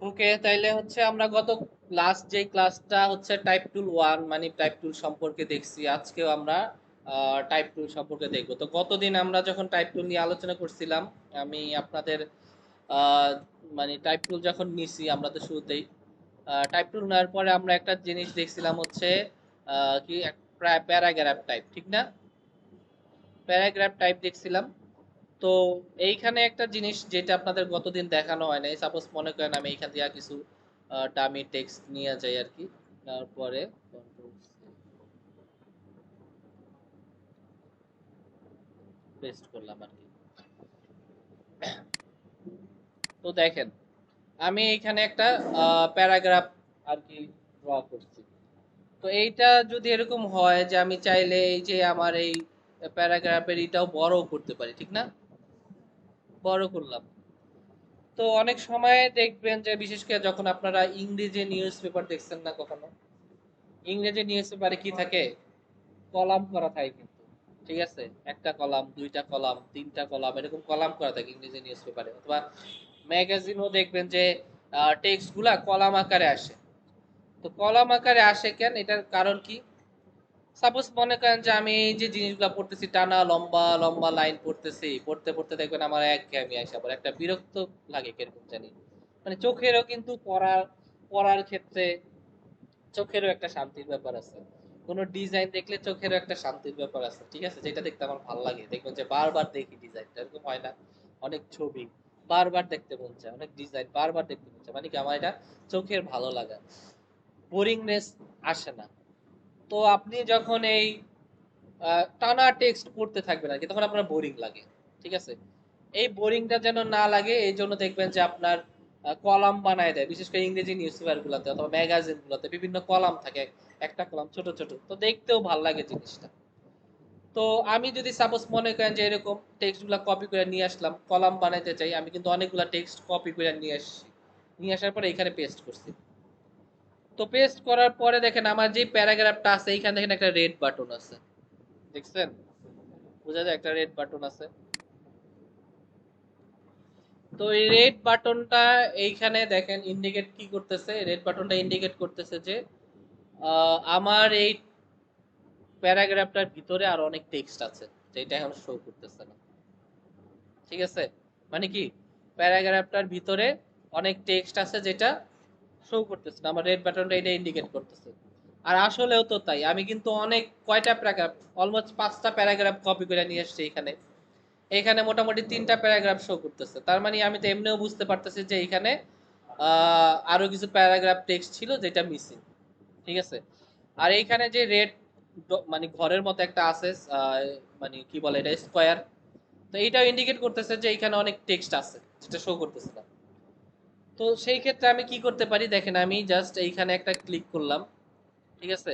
ওকে, তাইলে হচ্ছে আমরা গত লাস্ট যে ক্লাসটা হচ্ছে টাইপ টুল 1 মানে টাইপ টুল সম্পর্কে দেখছি, আজকেও আমরা টাইপ টুল সম্পর্কে দেখবো। তো গতদিন আমরা যখন টাইপ টুল নিয়ে আলোচনা করছিলাম, আমি আপনাদের আহ, মানে টাইপ টুল যখন নিছি আমরা তো শুরুতেই টাইপ টুল নেওয়ার পরে আমরা একটা জিনিস দেখছিলাম হচ্ছে কি প্যারাগ্রাফ টাইপ, ঠিক না? প্যারাগ্রাফ টাইপ দেখছিলাম। তো এইখানে একটা জিনিস যেটা আপনাদের গতদিন দেখানো হয় নাই, সাপোজ মনে করেন আমি এইখান থেকে কিছু ডামি টেক্সট নিয়ে যাই আর কি, তারপরে পেস্ট করলাম আর কি। তো দেখেন আমি এইখানে একটা প্যারাগ্রাফ আর কি ড্র করছি। তো এইটা যদি এরকম হয় যে আমি চাইলে এই যে আমার এই প্যারাগ্রাফের এটাও বড় করতে পারি, ঠিক না? বড় করলাম। তো অনেক সময় দেখবেন যে বিশেষ করে যখন আপনারা ইংরেজি নিউজ পেপার দেখছেন না কখনো, ইংরেজি নিউজ পেপারে কি থাকে, কলাম করা থাকে কিন্তু, ঠিক আছে? একটা কলাম, দুইটা কলাম, তিনটা কলাম, এরকম কলাম করা থাকে ইংরেজি নিউজ পেপারে, অথবা ম্যাগাজিনও দেখবেন যে টেক্সট গুলা কলাম আকারে আসে। তো কলাম আকারে আসে কেন, এটার কারণ কি? সাপোজ মনে করেন যে আমি এই যে জিনিসগুলো পড়তেছি, টানা লম্বা লম্বা লাইন পড়তেছি, পড়তে পড়তে দেখবেন আমার একঘেয়েমি আসা পড়ে, একটা বিরক্ত লাগে কিরকম জানি। মানে চোখেরও কিন্তু পড়ার পড়ার ক্ষেত্রে চোখেরও একটা শান্তির ব্যাপার আছে। কোনো ডিজাইন দেখলে চোখেরও একটা শান্তির ব্যাপার আছে, ঠিক আছে? যেটা দেখতে আমার ভালো লাগে, দেখবেন যে বারবার দেখি ডিজাইনটা, এরকম হয় না? অনেক ছবি বারবার দেখতে মন চায়, অনেক ডিজাইন বারবার দেখতে মন চায়, মানে কি আমার এটা চোখের ভালো লাগা, বোরিংনেস আসে না। তো আপনি যখন এই টানা টেক্সট পড়তে থাকবেন আর কি, তখন আপনার বোরিং লাগে, ঠিক আছে? এই বোরিংটা যেন না লাগে এই জন্য দেখবেন যে আপনার কলাম বানায় দেয়, বিশেষ করে ইংরেজি নিউজ পেপার গুলোতে অথবা ম্যাগাজিন গুলোতে বিভিন্ন কলাম থাকে, একটা কলাম ছোট ছোট, তো দেখতেও ভালো লাগে জিনিসটা। তো আমি যদি সাপোজ মনে করেন যে এরকম টেক্সট গুলা কপি করে নিয়ে আসলাম, কলাম বানাইতে চাই, আমি কিন্তু অনেকগুলা টেক্সট কপি করে নিয়ে আসছি, নিয়ে আসার পরে এখানে পেস্ট করছি। তো পেস্ট করার পরে দেখেন আমার যে প্যারাগ্রাফটা আছে এইখানে দেখেন একটা রেড বাটন আছে, দেখছেন? বোঝা যায় একটা রেড বাটন আছে। তো এই রেড বাটনটা এইখানে দেখেন ইন্ডিকেট কি করতেছে, রেড বাটনটা ইন্ডিকেট করতেছে যে আমার এই প্যারাগ্রাফটার ভিতরে আর অনেক টেক্সট আছে, যেটা এখন শো করতেছে না, ঠিক আছে? মানে কি, প্যারাগ্রাফটার ভিতরে অনেক টেক্সট আছে যেটা শো করতেছে না, আমার রেড বাটনটা এটা ইন্ডিকেট করতেছে। আর আসলেও তো তাই, আমি কিন্তু অনেক কয়টা প্যারাগ্রাফ, অলমোস্ট 5টা প্যারাগ্রাফ কপি করে নিয়ে এসেছি এখানে। এখানে মোটামুটি 3টা প্যারাগ্রাফ শো করতেছে, তার মানে আমি তো এমনিও বুঝতে পারতেছি যে এখানে আরো কিছু প্যারাগ্রাফ টেক্সট ছিল যেটা মিসিং, ঠিক আছে? আর এইখানে যে রেড মানে ঘরের মতো একটা আছে, মানে কি বলে এটা, স্কোয়ার, তো এইটাও ইন্ডিকেট করতেছে যে এখানে অনেক টেক্সট আছে যেটা শো করতেছে না। তো সেই ক্ষেত্রে আমি কি করতে পারি দেখেন, আমি জাস্ট এইখানে একটা ক্লিক করলাম, ঠিক আছে?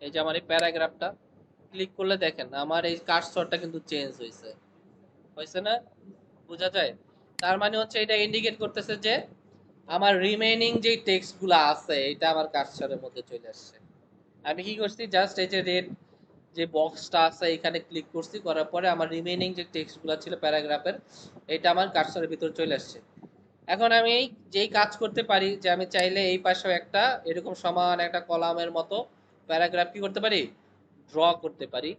এই যে আমার এই প্যারাগ্রাফটা ক্লিক করলে দেখেন আমার এই কার্সরটা কিন্তু চেঞ্জ হয়েছে, হয়েছে না? বোঝা যায়? তার মানে হচ্ছে এটা ইন্ডিকেট করতেছে যে আমার রিমেইনিং যে টেক্সট গুলো আছে এটা আমার কার্সরের মধ্যে চলে আসছে। আমি কি করছি, জাস্ট এই যে রেড যে বক্সটা আছে এখানে ক্লিক করছি, করার পরে আমার রিমেইনিং যে টেক্সট গুলো ছিল প্যারাগ্রাফের, এটা আমার কার্সরের ভিতর চলে আসছে। এখন আমি যেই কাজ করতে পারি যে আমি চাইলে এই পাশেও একটা এরকম সমান একটা কলামের মতো প্যারাগ্রাফ কি করতে পারি, ড্র করতে পারি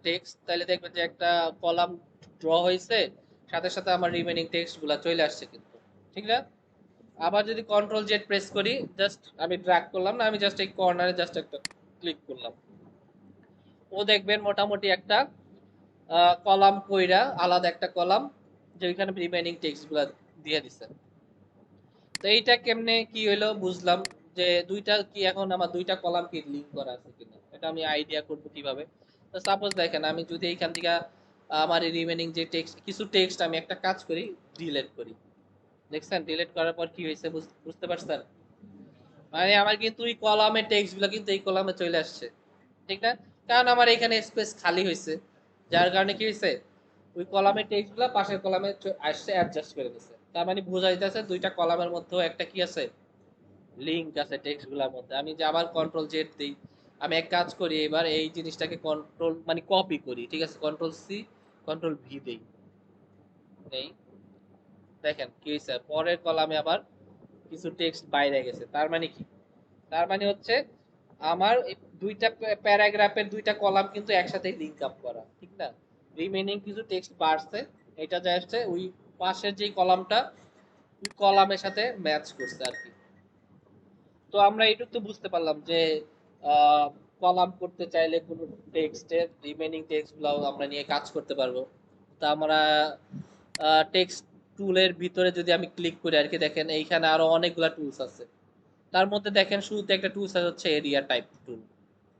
টেক্সট, তাহলে দেখবেন যে একটা কলাম ড্র হয়েছে, সাথে সাথে আমার রিমেইনিং টেক্সট গুলা চলে আসছে কিন্তু, ঠিক না? আবার যদি কন্ট্রোল জেড প্রেস করি, জাস্ট আমি ড্র্যাগ করলাম না, আমি জাস্ট এই কর্নারে জাস্ট একটা ক্লিক করলাম, ও দেখবেন মোটামুটি একটা কলাম কইরা আলাদা একটা কলাম যে ওইখানে রিমেইনিং টেক্সট গুলা দিয়ে দিছে। তো এইটা কেমনে কি হইলো বুঝলাম, যে দুইটা কি এখন আমার দুইটা কলাম কি লিংক করা আছে কিনা এটা আমি আইডিয়া করব কিভাবে। তো সাপোজ দেখেন আমি যদি এইখান থেকে আমার রিমেইনিং যে টেক্সট, কিছু টেক্সট আমি একটা কাজ করি, ডিলিট করি, দেখছেন ডিলিট করার পর কি হয়েছে, বুঝতে পারছেন? মানে আমার কিন্তু এই কলামের টেক্সট গুলো কিন্তু এই কলামে চলে আসছে, ঠিক না? কারণ আমার এখানে স্পেস খালি হয়েছে, যার কারণে কি হয়েছে, ওই কলামের টেক্সট গুলা পাশের কলামে আসছে, অ্যাডজাস্ট করে দিছে। তার মানে বোঝা যাইতেছে দুইটা কলামের মধ্যেও একটা কি আছে, লিংক আছে টেক্সট গুলার মধ্যে। আমি যে আবার কন্ট্রোল জেড দিই, আমি এক কাজ করি এবার এই জিনিসটাকে কন্ট্রোল মানে কপি করি, ঠিক আছে? কন্ট্রোল সি, কন্ট্রোল ভি দেই, নেই, দেখেন কি হয়েছে, পরের কলামে আবার কিছু টেক্সট বাইরে গেছে। তার মানে কি? তার মানে হচ্ছে আমার দুইটা প্যারাগ্রাফের দুইটা কলাম কিন্তু একসাথে লিংক আপ করা, ঠিক না? রিমেইনিং কিছু টেক্সট বাড়ছে, এটা যা আসছে ওই পাশের যে কলামটা ওই কলামের সাথে ম্যাচ করছে আর কি। তো আমরা এটুকু তো বুঝতে পারলাম যে কলাম করতে চাইলে কোনো টেক্সটের রিমেইনিং টেক্সট গুলো আমরা নিয়ে কাজ করতে পারবো। তা আমরা টেক্সট টুলের ভিতরে যদি আমি ক্লিক করি আর কি, দেখেন এইখানে আরো অনেকগুলা টুলস আছে। তার মধ্যে দেখেন শুরুতে একটা টুলস আছে হচ্ছে এরিয়া টাইপ টুল।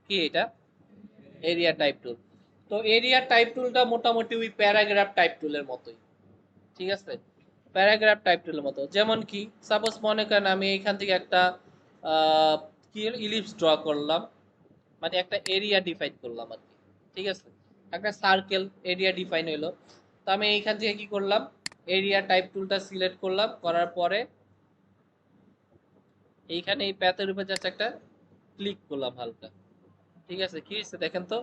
কি এটা? এরিয়া টাইপ টুল। তো এরিয়া টাইপ টুলটা মোটামুটি ওই প্যারাগ্রাফ টাইপ টুলের মতোই, ঠিক আছে? প্যারাগ্রাফ টাইপ টুলের মতো। যেমন কি সাপোজ মনে করেন আমি এখান থেকে একটা আহ, কি ইলিপস ড্র করলাম, মানে একটা এরিয়া ডিফাইন করলাম আর কি, ঠিক আছে? একটা সার্কেল এরিয়া ডিফাইন হইলো। তো আমি এইখান থেকে কি করলাম, এরিয়া টাইপ টুলটা সিলেক্ট করলাম, করার পরে এইখানে এই প্যাথের উপর জাস্ট একটা ক্লিক করলাম হালকা, ঠিক আছে? কি হয়েছে দেখেন তো,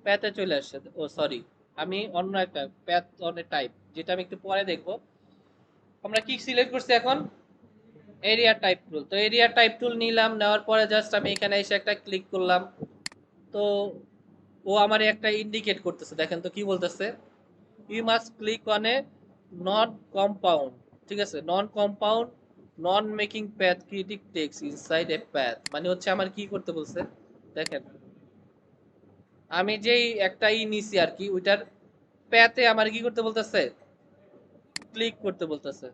প্যাথে চলে আসছে। ও সরি, আমি অন্য একটা প্যাথ অনেক টাইপ, যেটা আমি একটু পরে দেখবো। আমরা কি সিলেক্ট করছি এখন? এরিয়া টাইপ টুল। তো এরিয়া টাইপ টুল নিলাম, নেওয়ার পরে জাস্ট আমি এখানে এসে একটা ক্লিক করলাম। তো ও আমার একটা ইন্ডিকেট করতেছে, দেখেন তো কি বলতেছে, you must click on a non compound, ঠিক আছে? Non compound non making path critic text inside a path, মানে হচ্ছে আমার কি করতে বলছে দেখেন, আমি যেই একটা নিছি আর কি, ওইটার প্যাথে আমার কি করতে বলতেছে, ক্লিক করতে বলতেছে।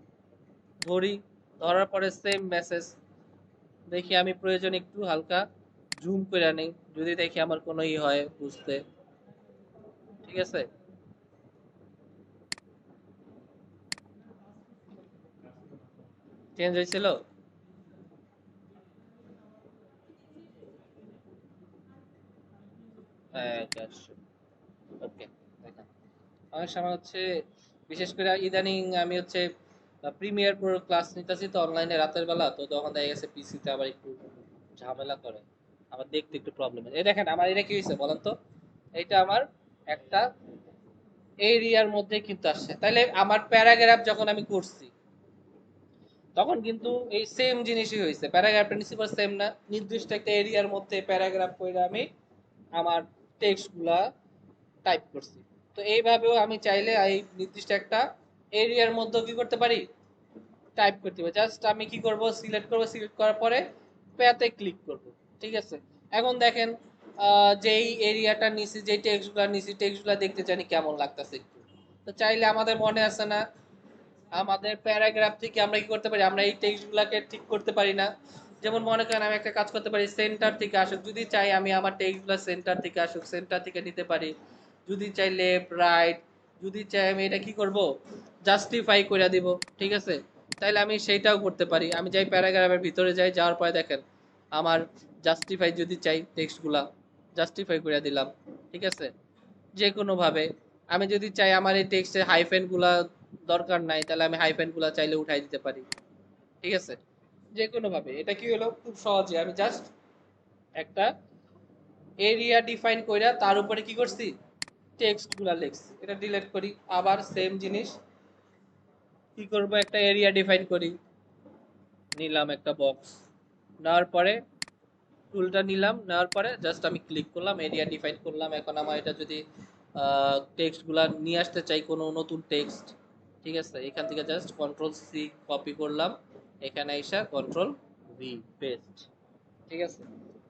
ধরি, ধরার পরে সেম মেসেজ। দেখি আমি প্রয়োজন একটু হালকা জুম করে নেই, যদি দেখি আমার কোনো হয় বুঝতে, ঠিক আছে? চেঞ্জ হয়েছিল। হ্যাঁ, ওকে। দেখেন অনেক সময় হচ্ছে, বিশেষ করে ইদানিং আমি হচ্ছে প্রিমিয়ার প্রো ক্লাস নিতেছি তো অনলাইনে রাতের বেলা, তো তখন দেখা গেছে পিসিতে আবার একটু ঝামেলা করে, আবার দেখতে একটু প্রবলেম। এই দেখেন আমার এটা কি হয়েছে বলেন তো, এটা আমার একটা এরিয়ার মধ্যে কিন্তু আসছে। তাইলে আমার প্যারাগ্রাফ যখন আমি করছি তখন কিন্তু এই সেম জিনিসই হয়েছে, প্যারাগ্রাফটা নিচে পর সেম না, নির্দিষ্ট একটা এরিয়ার মধ্যে প্যারাগ্রাফ করে আমি আমার টেক্সট গুলা টাইপ করছি। তো এইভাবেও আমি চাইলে এই নির্দিষ্ট একটা এরিয়ার মধ্যে কি করতে পারি, টাইপ করতে পারি। জাস্ট আমি কি করব, সিলেক্ট করব, সিলেক্ট করার পরে প্যাতে ক্লিক করব, ঠিক আছে? এখন দেখেন যেই এরিয়াটা নিছি, যেই টেক্সটগুলো নিছি, টেক্সটগুলো দেখতে জানি কেমন লাগতেছে একটু। তো চাইলে আমাদের মনে আছে না, আমাদের প্যারাগ্রাফ থেকে আমরা কি করতে পারি, আমরা এই টেক্সটগুলোকে ঠিক করতে পারি না? যেমন মনে করেন আমি একটা কাজ করতে পারি, সেন্টার থেকে আসুক, যদি চাই আমি আমার টেক্সটগুলো সেন্টার থেকে আসুক, সেন্টার থেকে নিতে পারি। যদি চাই লেফট রাইট, যদি চাই আমি এটা কি করব, জাস্টিফাই করে দিব, ঠিক আছে? তাইলে আমি সেইটাও করতে পারি। আমি যাই প্যারাগ্রাফের ভিতরে যাই, যাওয়ার পরে দেখেন আমার জাস্টিফাই যদি চাই টেক্সটগুলা জাস্টিফাই করে দিলাম, ঠিক আছে? যে কোনো ভাবে। আমি যদি চাই আমার এই টেক্সটে হাইফেন গুলা দরকার নাই, তাহলে আমি হাইফেন গুলা চাইলে উঠাই দিতে পারি, ঠিক আছে? যে কোনো ভাবে। এটা কি হলো, খুব সহজে আমি জাস্ট একটা এরিয়া ডিফাইন কইরা তার উপরে কি করছি, টেক্সট গুলা লিখছি। এটা ডিলিট করি, আবার সেম জিনিস কি করব, একটা এরিয়া ডিফাইন করি, নিলাম একটা বক্স, নেওয়ার পরে টুলটা নিলাম, নেওয়ার পরে জাস্ট আমি ক্লিক করলাম, এরিয়া ডিফাইন করলাম। এখন আমার এটা যদি টেক্সট গুলা নিয়ে আসতে চাই, কোনো নতুন টেক্সট, ঠিক আছে? এখান থেকে জাস্ট কন্ট্রোল সি কপি করলাম, এখানে এসে কন্ট্রোল ভি পেস্ট, ঠিক আছে?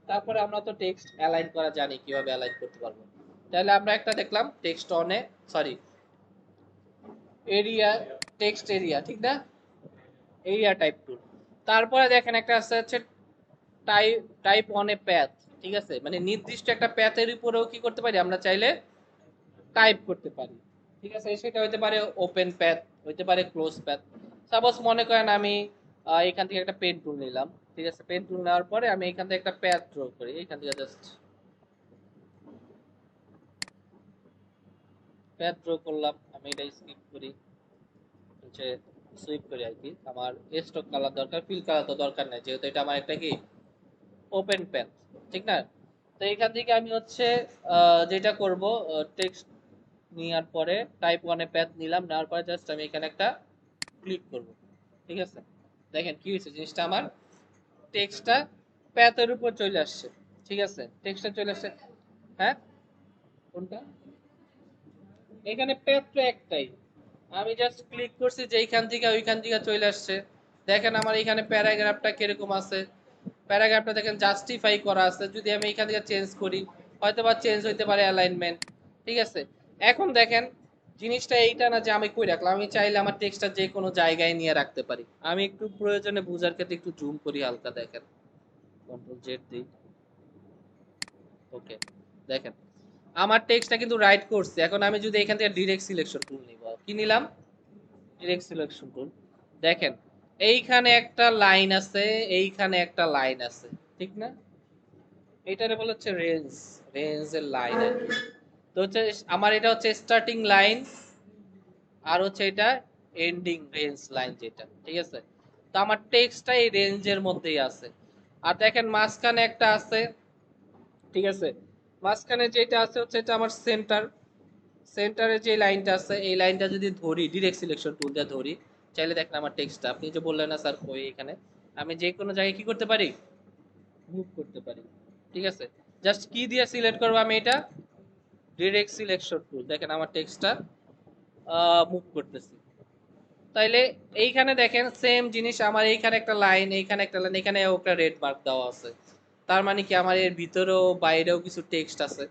তারপরে আমরা তো টেক্সট অ্যালাইন করা জানি, কিভাবে অ্যালাইন করতে পারবো। তাহলে আমরা একটা দেখলাম টেক্সট অনে, সরি, এরিয়া, টেক্সট এরিয়া, ঠিক না? এরিয়া টাইপ টুল। তারপরে দেখেন একটা আছে হচ্ছে type, type on a path, ঠিক আছে? মানে নির্দিষ্ট একটা প্যাথের উপরেও কি করতে পারি, আমরা চাইলে টাইপ করতে পারি, ঠিক আছে? সেটা হইতে পারে ওপেন প্যাথ, হইতে পারে ক্লোজ প্যাথ। সাপোজ মনে করেন আমি এখান থেকে একটা পেন টুল নিলাম, ঠিক আছে? পেন টুল নেওয়ার পরে আমি এখান থেকে একটা প্যাথ ড্র করি, এখান থেকে জাস্ট প্যাথ ড্র করলাম। আমি এটা স্কিপ করি, হচ্ছে সুইপ করি আর কি। আমার স্টক কালার দরকার, ফিল কালার তো দরকার নাই, যেহেতু এটা আমার একটা কি ওপেন প্যাথ, ঠিক না? তো এখান থেকে আমি হচ্ছে যেটা করব, টেক্সট নেওয়ার পরে টাইপ 1 এ প্যাথ নিলাম, নেওয়ার পরে জাস্ট আমি এখানে একটা ক্লিক করব। ঠিক আছে, দেখেন কি হয়েছে, জিনিসটা আমার টেক্সটটা প্যাথের উপর চলে আসছে। ঠিক আছে, টেক্সটটা চলে আসছে। হ্যাঁ, কোনটা? এখানে প্যাথ তো একটাই, আমি জাস্ট ক্লিক করছি যে এইখান থেকে ওইখান থেকে চলে আসছে। দেখেন আমার এখানে প্যারাগ্রাফটা কিরকম আছে, প্যারাগ্রাফটা দেখেন জাস্টিফাই করা আছে। যদি আমি এখান থেকে চেঞ্জ করি, হয়তো বা চেঞ্জ হইতে পারে অ্যালাইনমেন্ট। ঠিক আছে, এখন দেখেন জিনিসটা এইটা না যে আমি কই রাখলাম, আমি চাইলে আমার টেক্সটটা যে কোনো জায়গায় নিয়ে রাখতে পারি। আমি একটু প্রয়োজনে বুঝার ক্ষেত্রে একটু জুম করি হালকা, দেখেন কন্ট্রোল জেড দিই। ওকে, দেখেন আমার টেক্সটটা কিন্তু রাইট করছে। এখন আমি যদি এখান থেকে ডিরেক্ট সিলেকশন টুল নিব, কি নিলাম? Direct selection tool. দেখেন এইখানে একটা লাইন আছে, এইখানে একটা লাইন আছে, ঠিক না? এটারে বলা হচ্ছে রেঞ্জ, রেঞ্জের লাইন আর কি। তো হচ্ছে আমার এটা হচ্ছে স্টার্টিং লাইন, আর হচ্ছে এটা এন্ডিং রেঞ্জ লাইন যেটা। ঠিক আছে, তো আমার টেক্সটটা এই রেঞ্জের মধ্যেই আছে। আর দেখেন মাঝখানে একটা আছে। ঠিক আছে, মাঝখানে যেটা আছে হচ্ছে এটা আমার সেন্টার। সেন্টারে যে লাইনটা আছে, এই লাইনটা যদি ধরি ডিরেক্ট সিলেকশন টুল দিয়ে ধরি, চাইলে দেখেন আমার টেক্সটটা, আপনি যে বললেন না স্যার কই, এখানে আমি যে কোনো জায়গায় কি করতে পারি, মুভ করতে পারি। ঠিক আছে, জাস্ট কি দিয়ে সিলেক্ট করবো আমি, এটা ডিরেক্ট সিলেকশন টুল, দেখেন আমার টেক্সটটা মুভ করতেছি। তাইলে এইখানে দেখেন সেম জিনিস, আমার এইখানে একটা লাইন, এইখানে একটা লাইন, এখানে একটা রেড মার্ক দেওয়া আছে। তার মানে কি আমার এর ভিতরেও বাইরেও কিছু টেক্সট আছে।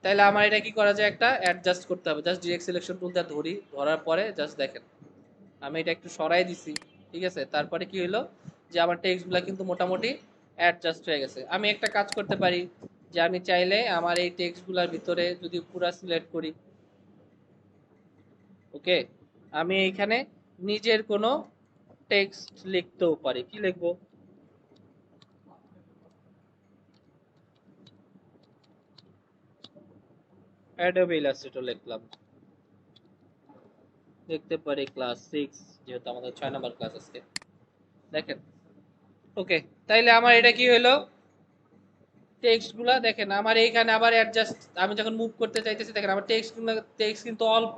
তাইলে আমার এটা কি করা যায়, একটা অ্যাডজাস্ট করতে হবে। জাস্ট ডিরেক্ট সিলেকশন টুল দিয়ে ধরি, ধরার পরে জাস্ট দেখেন আমি এটা একটু সরাই দিছি। ঠিক আছে, তারপরে কি হলো যে আমার টেক্সটগুলো কিন্তু মোটামুটি অ্যাডজাস্ট হয়ে গেছে। আমি একটা কাজ করতে পারি যে আমি চাইলে আমার এই টেক্সটগুলোর ভিতরে যদি পুরা সিলেক্ট করি, ওকে, আমি এইখানে নিজের কোনো টেক্সট লিখতেও পারি। কি লিখবো? অ্যাডোবি ইলাস্ট্রেটর লিখলাম, লিখতে পারি ক্লাস 6, যেহেতু আমাদের 6 নাম্বার ক্লাস আজকে। দেখেন, ওকে, তাইলে আমার এটা কি হলো, টেক্সটগুলো দেখেন আমার এইখানে আবার অ্যাডজাস্ট, আমি যখন মুভ করতে চাইতেছি দেখেন আমার টেক্সটগুলো, টেক্সট কিন্তু অল্প,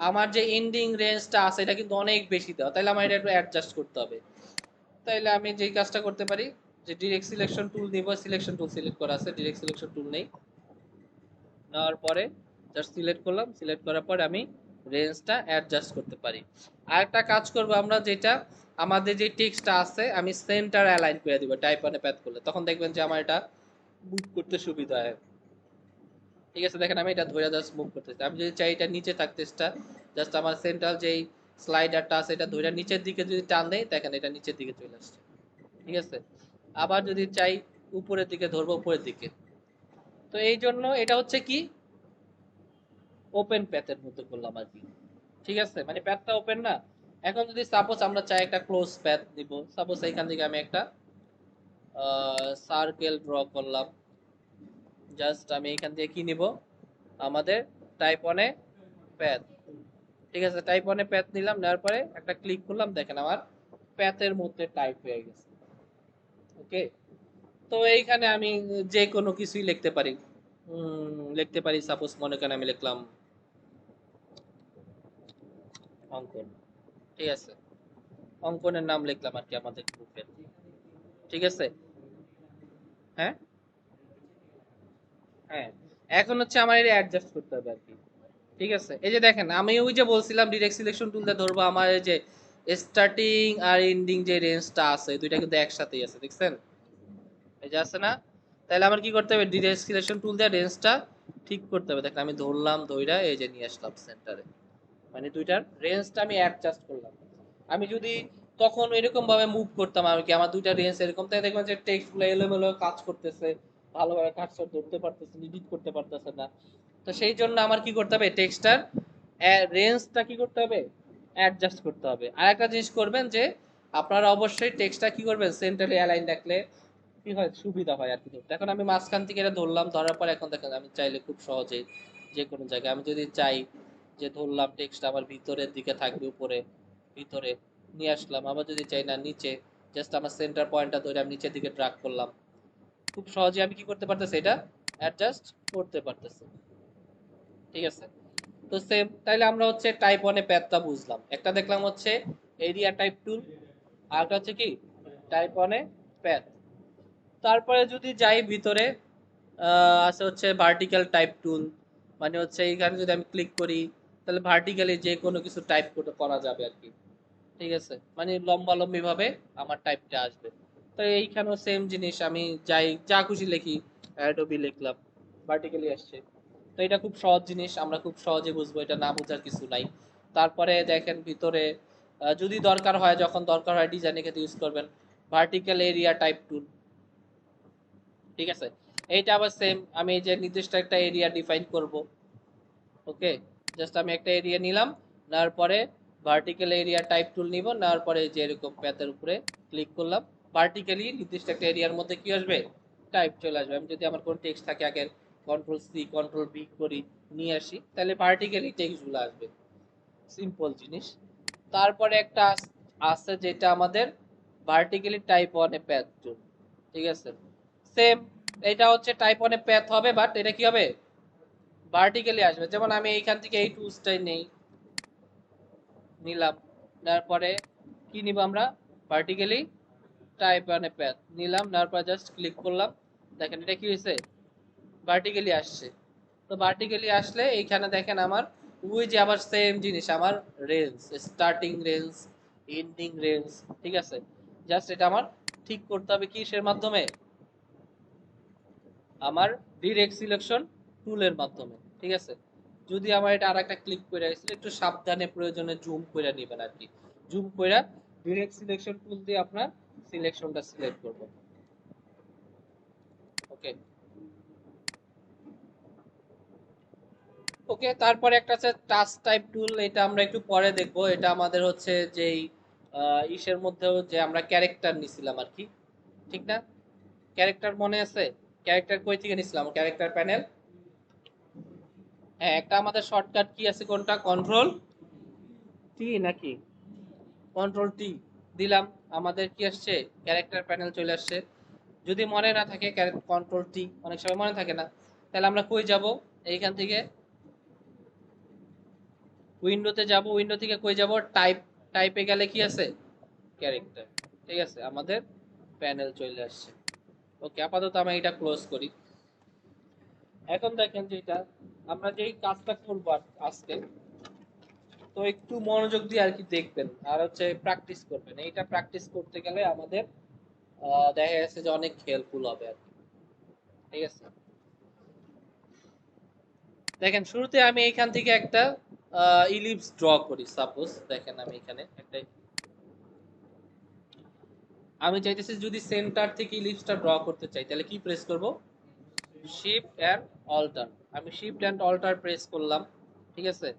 আমার যে এন্ডিং রেঞ্জটা আছে এটা কিন্তু অনেক বেশি দেওয়া। তাইলে আমার এটা একটু অ্যাডজাস্ট করতে হবে। তাইলে আমি যেই কাজটা করতে পারি যে ডিরেক্ট সিলেকশন টুল নিব, সিলেকশন টুল সিলেক্ট করা আছে, ডিরেক্ট সিলেকশন টুল নেই, নেওয়ার পরে জাস্ট সিলেক্ট করলাম, সিলেক্ট করার পর আমি রেঞ্জটা অ্যাডজাস্ট করতে পারি। আরেকটা কাজ করব আমরা, যেটা আমাদের যে টেক্সটটা আছে আমি সেন্টার অ্যালাইন করে দিব টাইপ 1 এ প্যাথ করলে, তখন দেখবেন যে আমার এটা মুভ করতে সুবিধা হয়। ঠিক আছে, দেখেন আমি এটা ধরে জাস্ট মুভ করতেছি। আমি যদি চাই এটা নিচে থাকতে, জাস্ট আমার সেন্ট্রাল যেই স্লাইডারটা আছে এটা ধরে নিচের দিকে যদি টান দেই, দেখেন এটা নিচের দিকে চলে আসছে। ঠিক আছে, আবার যদি চাই উপরের দিকে ধরবো, উপরের দিকে। তো এই জন্য এটা হচ্ছে কি ওপেন প্যাথের মতো করলাম আর কি। ঠিক আছে, মানে প্যাথটা ওপেন না। এখন যদি সাপোজ আমরা চাই একটা ক্লোজ প্যাথ দিব, সাপোজ এইখান থেকে আমি একটা সার্কেল ড্র করলাম। জাস্ট আমি এখান থেকে কি নিব, আমাদের টাইপ 1 এ প্যাথ। ঠিক আছে, টাইপ 1 এ প্যাথ নিলাম, নেওয়ার পরে একটা ক্লিক করলাম, দেখেন আমার প্যাথের মধ্যে টাইপ হয়ে গেছে। ওকে, তো এইখানে আমি যে কোনো কিছুই লিখতে পারি। লিখতে পারি, সাপোজ মনে করেন আমি লিখলাম অঙ্কন। ঠিক আছে, অঙ্কনের নাম লিখলাম আর কি আমাদের গ্রুপের। ঠিক আছে, হ্যাঁ হ্যাঁ, এখন হচ্ছে আমার এটা অ্যাডজাস্ট করতে হবে আর কি। ঠিক আছে, এই যে দেখেন আমি ওই যে বলছিলাম ডিরেক্ট সিলেকশন টুল দিয়ে ধরবো, আমার এই যে স্টার্টিং আর এন্ডিং যে রেঞ্জটা আছে দুইটা কিন্তু একসাথেই আছে, দেখছেন? এই যে আছে না? তাহলে আমার কি করতে হবে, ডিরেক্ট সিলেকশন টুল দিয়ে রেঞ্জটা ঠিক করতে হবে। দেখেন আমি ধরলাম, ধইরা এই যে নিয়ে আসলাম সেন্টারে, মানে দুইটার রেঞ্জটা আমি অ্যাডজাস্ট করলাম। আমি যদি তখন এরকম ভাবে মুভ করতাম আর কি, আমার দুইটা রেঞ্জ এরকম, তাই দেখবেন যে টেক্সট গুলো এলোমেলো কাজ করতেছে, ভালোভাবে কাজটা ধরতে পারতেছে, এডিট করতে পারতেছে না। তো সেই জন্য আমার কি করতে হবে, টেক্সটার রেঞ্জটা কি করতে হবে, অ্যাডজাস্ট করতে হবে। আর একটা জিনিস করবেন যে আপনারা অবশ্যই টেক্সটটা কি করবেন, সেন্টারে অ্যালাইন রাখলে কি হয়, সুবিধা হয় আর কি ধরতে। এখন আমি মাঝখান থেকে এটা ধরলাম, ধরার পর এখন দেখেন আমি চাইলে খুব সহজেই যে কোনো জায়গায় আমি যদি চাই যে ধরলাম টেক্সট আমার ভিতরের দিকে থাকবে, উপরে ভিতরে নিয়ে আসলাম, আবার যদি চাই না নিচে, জাস্ট আমার সেন্টার পয়েন্টটা ধরে আমি নিচের দিকে ড্রাগ করলাম, খুব সহজে আমি কি করতে পারতেছি, এটা অ্যাডজাস্ট করতে পারতেছি। ঠিক আছে, তো সেম, তাইলে আমরা হচ্ছে টাইপ 1 এ প্যাথটা বুঝলাম। একটা দেখলাম হচ্ছে এরিয়া টাইপ টুল, আর একটা হচ্ছে কি টাইপ 1 এ প্যাথ। তারপরে যদি যাই ভিতরে, আছে হচ্ছে ভার্টিক্যাল টাইপ টুল, মানে হচ্ছে এইখানে যদি আমি ক্লিক করি তাহলে ভার্টিক্যালি যে কোনো কিছু টাইপ করা যাবে আর কি। ঠিক আছে, মানে লম্বা লম্বি ভাবে আমার টাইপটা আসবে। তো এইখানেও সেম জিনিস, আমি যাই যা খুশি লিখি, অ্যাডোবি লিখলাম, ভার্টিক্যালি আসছে। তো এটা খুব সহজ জিনিস, আমরা খুব সহজে বুঝবো, এটা না বোঝার কিছু নাই। তারপরে দেখেন ভিতরে, যদি দরকার হয়, যখন দরকার হয় ডিজাইনের ক্ষেত্রে ইউজ করবেন ভার্টিক্যাল এরিয়া টাইপ টুল। ঠিক আছে, এইটা আবার সেম, আমি এই যে নির্দিষ্ট একটা এরিয়া ডিফাইন করব। ওকে, জাস্ট আমি একটা এরিয়া নিলাম, নেওয়ার পরে ভার্টিক্যাল এরিয়া টাইপ টুল নিব, নেওয়ার পরে যে এরকম প্যাথের উপরে ক্লিক করলাম, ভার্টিক্যালি নির্দিষ্ট একটা এরিয়ার মধ্যে কি আসবে, টাইপ চলে আসবে। আমি যদি আমার কোন টেক্সট থাকে আগে কন্ট্রোল সি কন্ট্রোল ভি করি, নিয়ে আসি, তাহলে ভার্টিক্যালি টেক্সটগুলো আসবে। সিম্পল জিনিস। তারপরে একটা আছে যেটা আমাদের ভার্টিক্যালি টাইপ 1 এ প্যাথ টুল। ঠিক আছে, সেম, এটা হচ্ছে টাইপ 1 এ প্যাথ হবে, বাট এটা কি হবে, ভার্টিক্যালি আসবে। যেমন আমি এইখান থেকে এই টুলসটাই নেই, নিলাম, তারপরে কি নিব আমরা, ভার্টিক্যালি টাইপ 1 এ প্যাথ নিলাম, তারপর জাস্ট ক্লিক করলাম, দেখেন এটা কি হয়েছে, ভার্টিক্যালি আসছে। তো ভার্টিক্যালি আসলে এইখানে দেখেন আমার ওই যে আবার সেম জিনিস, আমার range, starting range, ending range. ঠিক আছে, জাস্ট এটা আমার ঠিক করতে হবে কিসের মাধ্যমে, আমার ডিরেক্ট সিলেকশন টুলের মাধ্যমে। ঠিক আছে, যদি আমার এটা আরেকটা ক্লিক করে আসলে একটু সাবধানে প্রয়োজনে জুম করে নেবেন আর কি। জুম করে ডিরেক্ট সিলেকশন টুল দিয়ে আপনার সিলেকশনটা সিলেক্ট করব। ওকে, ওকে, তারপরে একটা আছে টাচ টাইপ টুল, এটা আমরা একটু পরে দেখব। এটা আমাদের হচ্ছে যেই ইসের মধ্যেও যে আমরা ক্যারেক্টার নিছিলাম আর কি, ঠিক না? ক্যারেক্টার মনে আছে? ক্যারেক্টার কই থেকে নিছিলাম, ক্যারেক্টার প্যানেল। হ্যাঁ, একটা আমাদের শর্টকাট কি আছে, কোনটা, কন্ট্রোল টি নাকি কন্ট্রোল টি দিলাম, আমাদের কি আসছে, ক্যারেক্টার প্যানেল চলে আসছে। যদি মনে না থাকে কন্ট্রোল টি, অনেক সময় মনে থাকে না, তাহলে আমরা কই যাব, এইখান থেকে উইন্ডোতে যাব, উইন্ডো থেকে কই যাব, টাইপ, টাইপে গেলে কি আছে, ক্যারেক্টার। ঠিক আছে, আমাদের প্যানেল চলে আসছে। ওকে, আপাতত আমি এটা ক্লোজ করি। এখন দেখেন যেটা আমরা যেই কাজটা করব আজকে, তো একটু মনোযোগ দিয়ে আর কি দেখবেন, আর হচ্ছে প্র্যাকটিস করবেন। এইটা প্র্যাকটিস করতে গেলে আমাদের দেখা যাচ্ছে যে অনেক হেল্পফুল হবে আর কি। ঠিক আছে, দেখেন শুরুতে আমি এইখান থেকে একটা ইলিপস ড্র করি। সাপোজ দেখেন আমি এখানে একটা, আমি চাইতেছি যদি সেন্টার থেকে ইলিপসটা ড্র করতে চাই, তাহলে কি প্রেস করব, শিফট এন্ড অল্টার। আমি শিফট এন্ড অল্টার প্রেস করলাম। ঠিক আছে,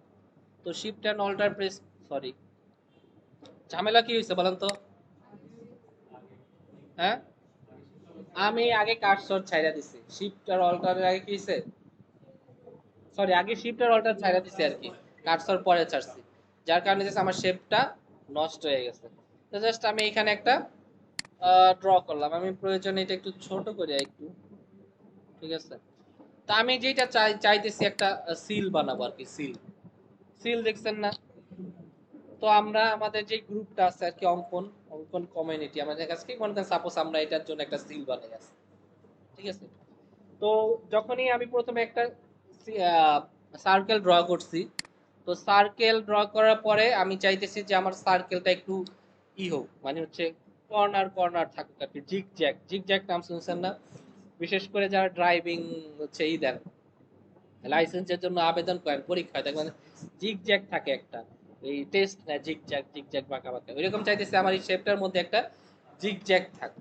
তো shift and alt press, sorry, ঝামেলা কি হয়েছে বলেন তো, হ্যাঁ, আমি আগে কার্সর ছাইড়া দিছি, শিফট আর অল্টারের আগে কি হয়েছে, সরি, আগে শিফট আর অল্টার ছাইড়া দিছি আর কি, কার্সর পরে ছাড়ছি, যার কারণে জাস্ট আমার শেপটা নষ্ট হয়ে গেছে। তো জাস্ট আমি এখানে একটা ড্র করলাম, আমি প্রয়োজনে এটা একটু ছোট করি একটু। ঠিক আছে, তা আমি যেটা চাইতেছি একটা সিল বানাবো আর কি, সিল, সিল দেখছেন না? তো আমরা আমাদের যে গ্রুপটা আছে আর কি, অঙ্কন অঙ্কন কমিউনিটি, আমাদের কাছে কি মনে করেন, সাপোজ আমরা এটার জন্য একটা সিল বানাই আছি। ঠিক আছে, তো যখনই আমি প্রথমে একটা সার্কেল ড্র করছি, তো সার্কেল ড্র করার পরে আমি চাইতেছি যে আমার সার্কেলটা একটু হোক, মানে হচ্ছে কর্নার কর্নার থাকুক আর কি, জিগ জ্যাক, জিগ জ্যাক নাম শুনছেন না? বিশেষ করে যারা ড্রাইভিং হচ্ছে দেন, লাইসেন্সের জন্য আবেদন করেন, পরীক্ষায় দেখবেন জিগ জ্যাক থাকে একটা, এই টেস্ট না, জিগ জ্যাক বাঁকা বাঁকা, ওইরকম চাইতেছে আমার এই শেপটার মধ্যে একটা জিগ জ্যাক থাকে।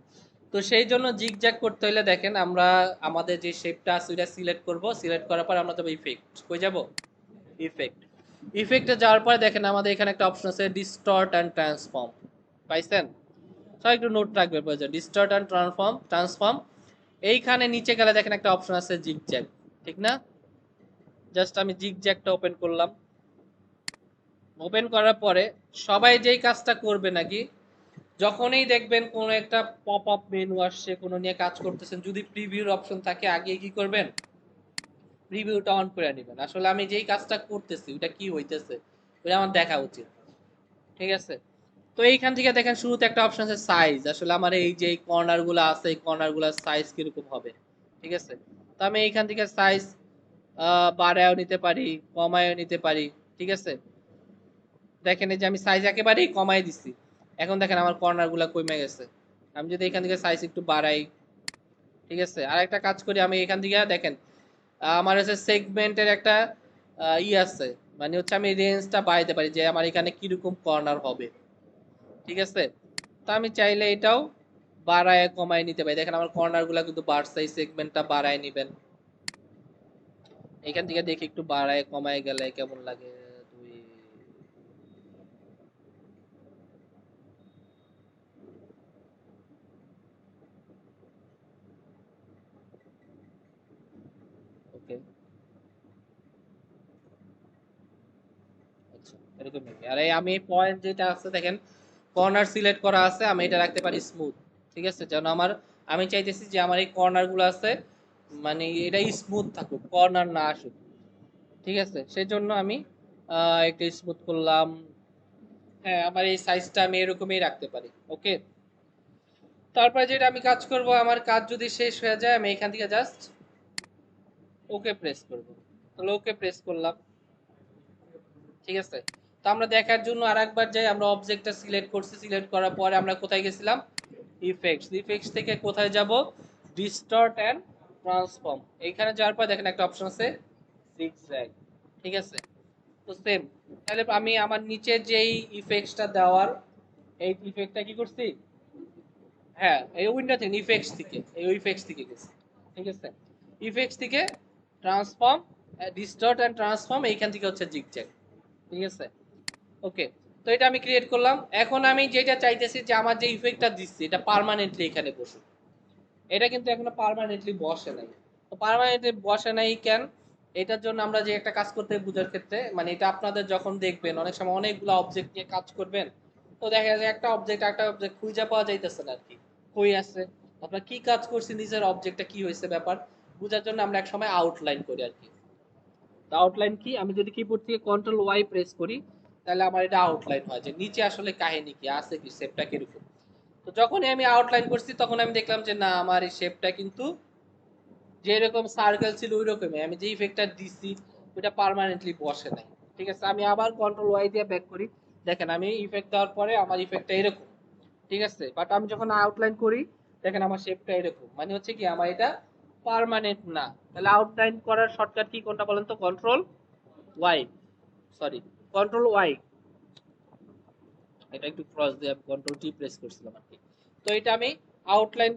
তো সেই জন্য জিগ জ্যাক করতে হলে দেখেন আমরা আমাদের যে শেপটা আছে ওইটা সিলেক্ট করব, সিলেক্ট করার পর আমরা যাবো ইফেক্ট, কই যাব, ইফেক্ট, ইফেক্টে যাওয়ার পরে দেখেন আমাদের এখানে একটা অপশন আছে ডিস্টর্ট অ্যান্ড ট্রান্সফর্ম, পাইছেন? সবাই একটু নোট রাখবে প্রয়োজন, ডিস্টর্ট অ্যান্ড ট্রান্সফর্ম। এইখানে নিচে গেলে দেখেন একটা অপশন আছে জিগ জ্যাক, ঠিক না? জাস্ট আমি জিগ জ্যাকটা ওপেন করলাম। ওপেন করার পরে সবাই যেই কাজটা করবে নাকি, যখনই দেখবেন কোন একটা পপ আপ মেনু আসছে, কোনো নিয়ে কাজ করতেছেন, যদি প্রিভিউর অপশন থাকে আগে কি করবেন, প্রিভিউটা অন করে নেবেন। আসলে আমি যেই কাজটা করতেছি ওটা কি হইতেছে ওটা আমার দেখা উচিত, ঠিক আছে? তো এইখান থেকে দেখেন শুরুতে একটা অপশন আছে সাইজ। আসলে আমার এই যে কর্নার গুলো আছে এই কর্নার গুলোর সাইজ কিরকম হবে, ঠিক আছে? তো আমি এইখান থেকে সাইজ বাড়ায়ও নিতে পারি, কমায়ও নিতে পারি, ঠিক আছে? দেখেন এই যে আমি সাইজ একেবারেই কমাই দিছি, এখন দেখেন আমার কর্নার গুলা কমে গেছে। আমি যদি এখান থেকে সাইজ একটু বাড়াই, ঠিক আছে? আর একটা কাজ করি, আমি এখান থেকে দেখেন আমার হচ্ছে সেগমেন্টের একটা ই আছে, মানে হচ্ছে আমি রেঞ্জটা বাড়াইতে পারি যে আমার এখানে কিরকম কর্নার হবে, ঠিক আছে? তো আমি চাইলে এটাও বাড়ায় কমায় নিতে পারি। দেখেন আমার কর্নার গুলা কিন্তু বাড়ছে, এই সেগমেন্টটা বাড়ায় নিবেন। এখান থেকে দেখি একটু বাড়ায় কমায় গেলে কেমন লাগে। দুই, ওকে, আচ্ছা, এরকম নাকি? আর এই আমি পয়েন্ট যেটা আছে দেখেন কর্নার সিলেক্ট করা আছে, আমি এটা রাখতে পারি স্মুথ, ঠিক আছে? যেন আমার, আমি চাইতেছি যে আমার এই কর্নার গুলো আছে মানে এটা স্মুথ থাকুক, কর্নার না আসুক, ঠিক আছে? সেই জন্য আমি একটু স্মুথ করলাম। হ্যাঁ, আমার এই সাইজটা আমি এরকমই রাখতে পারি, ওকে। তারপরে যেটা আমি কাজ করব, আমার কাজ যদি শেষ হয়ে যায় আমি এখান থেকে জাস্ট ওকে প্রেস করব। তাহলে ওকে প্রেস করলাম, ঠিক আছে? তো আমরা দেখার জন্য আরেকবার যাই, আমরা অবজেক্টটা সিলেক্ট করছি, সিলেক্ট করার পরে আমরা কোথায় গেছিলাম? ইফেক্টস। ইফেক্টস থেকে কোথায় যাব? Distort and transform. এইখানে যাওয়ার পর দেখেন একটা অপশন আছে জিগজ্যাগ, ঠিক আছে? তো সেম, তাহলে আমি আমার নিচে যেই ইফেক্টসটা দেওয়ার, এই ইফেক্টটা কি করছি? হ্যাঁ, এই উইন্ডো থেকে ইফেক্টস থেকে, এই ইফেক্টস থেকে গেছি, ঠিক আছে? ইফেক্টস থেকে ট্রান্সফর্ম, ডিস্টর্ট এন্ড ট্রান্সফর্ম, এইখান থেকে হচ্ছে জিগজ্যাগ, ঠিক আছে? ওকে। তো এটা আমি ক্রিয়েট করলাম। এখন আমি যেটা চাইতেছি যে আমার যে ইফেক্টটা দিচ্ছি এটা পার্মানেন্টলি এখানে বসুক। এটা কিন্তু এখনো পার্মানেন্টলি বসে নাই। তো পার্মানেন্টলি বসে নাই কেন? এটার জন্য আমরা যে একটা কাজ করতে হয় বুঝার ক্ষেত্রে, মানে এটা আপনাদের যখন দেখবেন অনেক সময় অনেকগুলো অবজেক্ট নিয়ে কাজ করবেন, তো দেখা যায় একটা অবজেক্ট খুঁজে পাওয়া যাইতেছে না আর কি, কই আছে, আপনার কি কাজ করছি নিজের অবজেক্টটা কি হয়েছে ব্যাপার বুঝার জন্য আমরা এক সময় আউটলাইন করি আর কি। আউটলাইন কি, আমি যদি কিবোর্ড থেকে কন্ট্রোল ওয়াই প্রেস করি তাহলে আমার এটা আউটলাইন হয় যে নিচে আসলে কাহিনী কি আছে, কি শেপটা কিরকম। তো যখনই আমি আউটলাইন করছি তখন আমি দেখলাম যে না, আমার এই শেপটা কিন্তু যেরকম সার্কেল ছিল ওই রকমই, আমি যে ইফেক্টটা দিছি ওটা পার্মানেন্টলি বসে নাই, ঠিক আছে? আমি আবার কন্ট্রোল ওয়াই দিয়ে ব্যাক করি, দেখেন আমি ইফেক্ট দেওয়ার পরে আমার ইফেক্টটা এরকম, ঠিক আছে? বাট আমি যখন আউটলাইন করি দেখেন আমার শেপটা এরকম, মানে হচ্ছে কি আমার এটা পার্মানেন্ট না। তাহলে আউটলাইন করার শর্টকাট কি কোনটা বলেন তো? Control Y, sorry, control Y. এটা একটু ক্রস দিয়ে আমি কন্ট্রোল টি প্রেস করছিলাম আর কি। তো এটা আমি আউটলাইন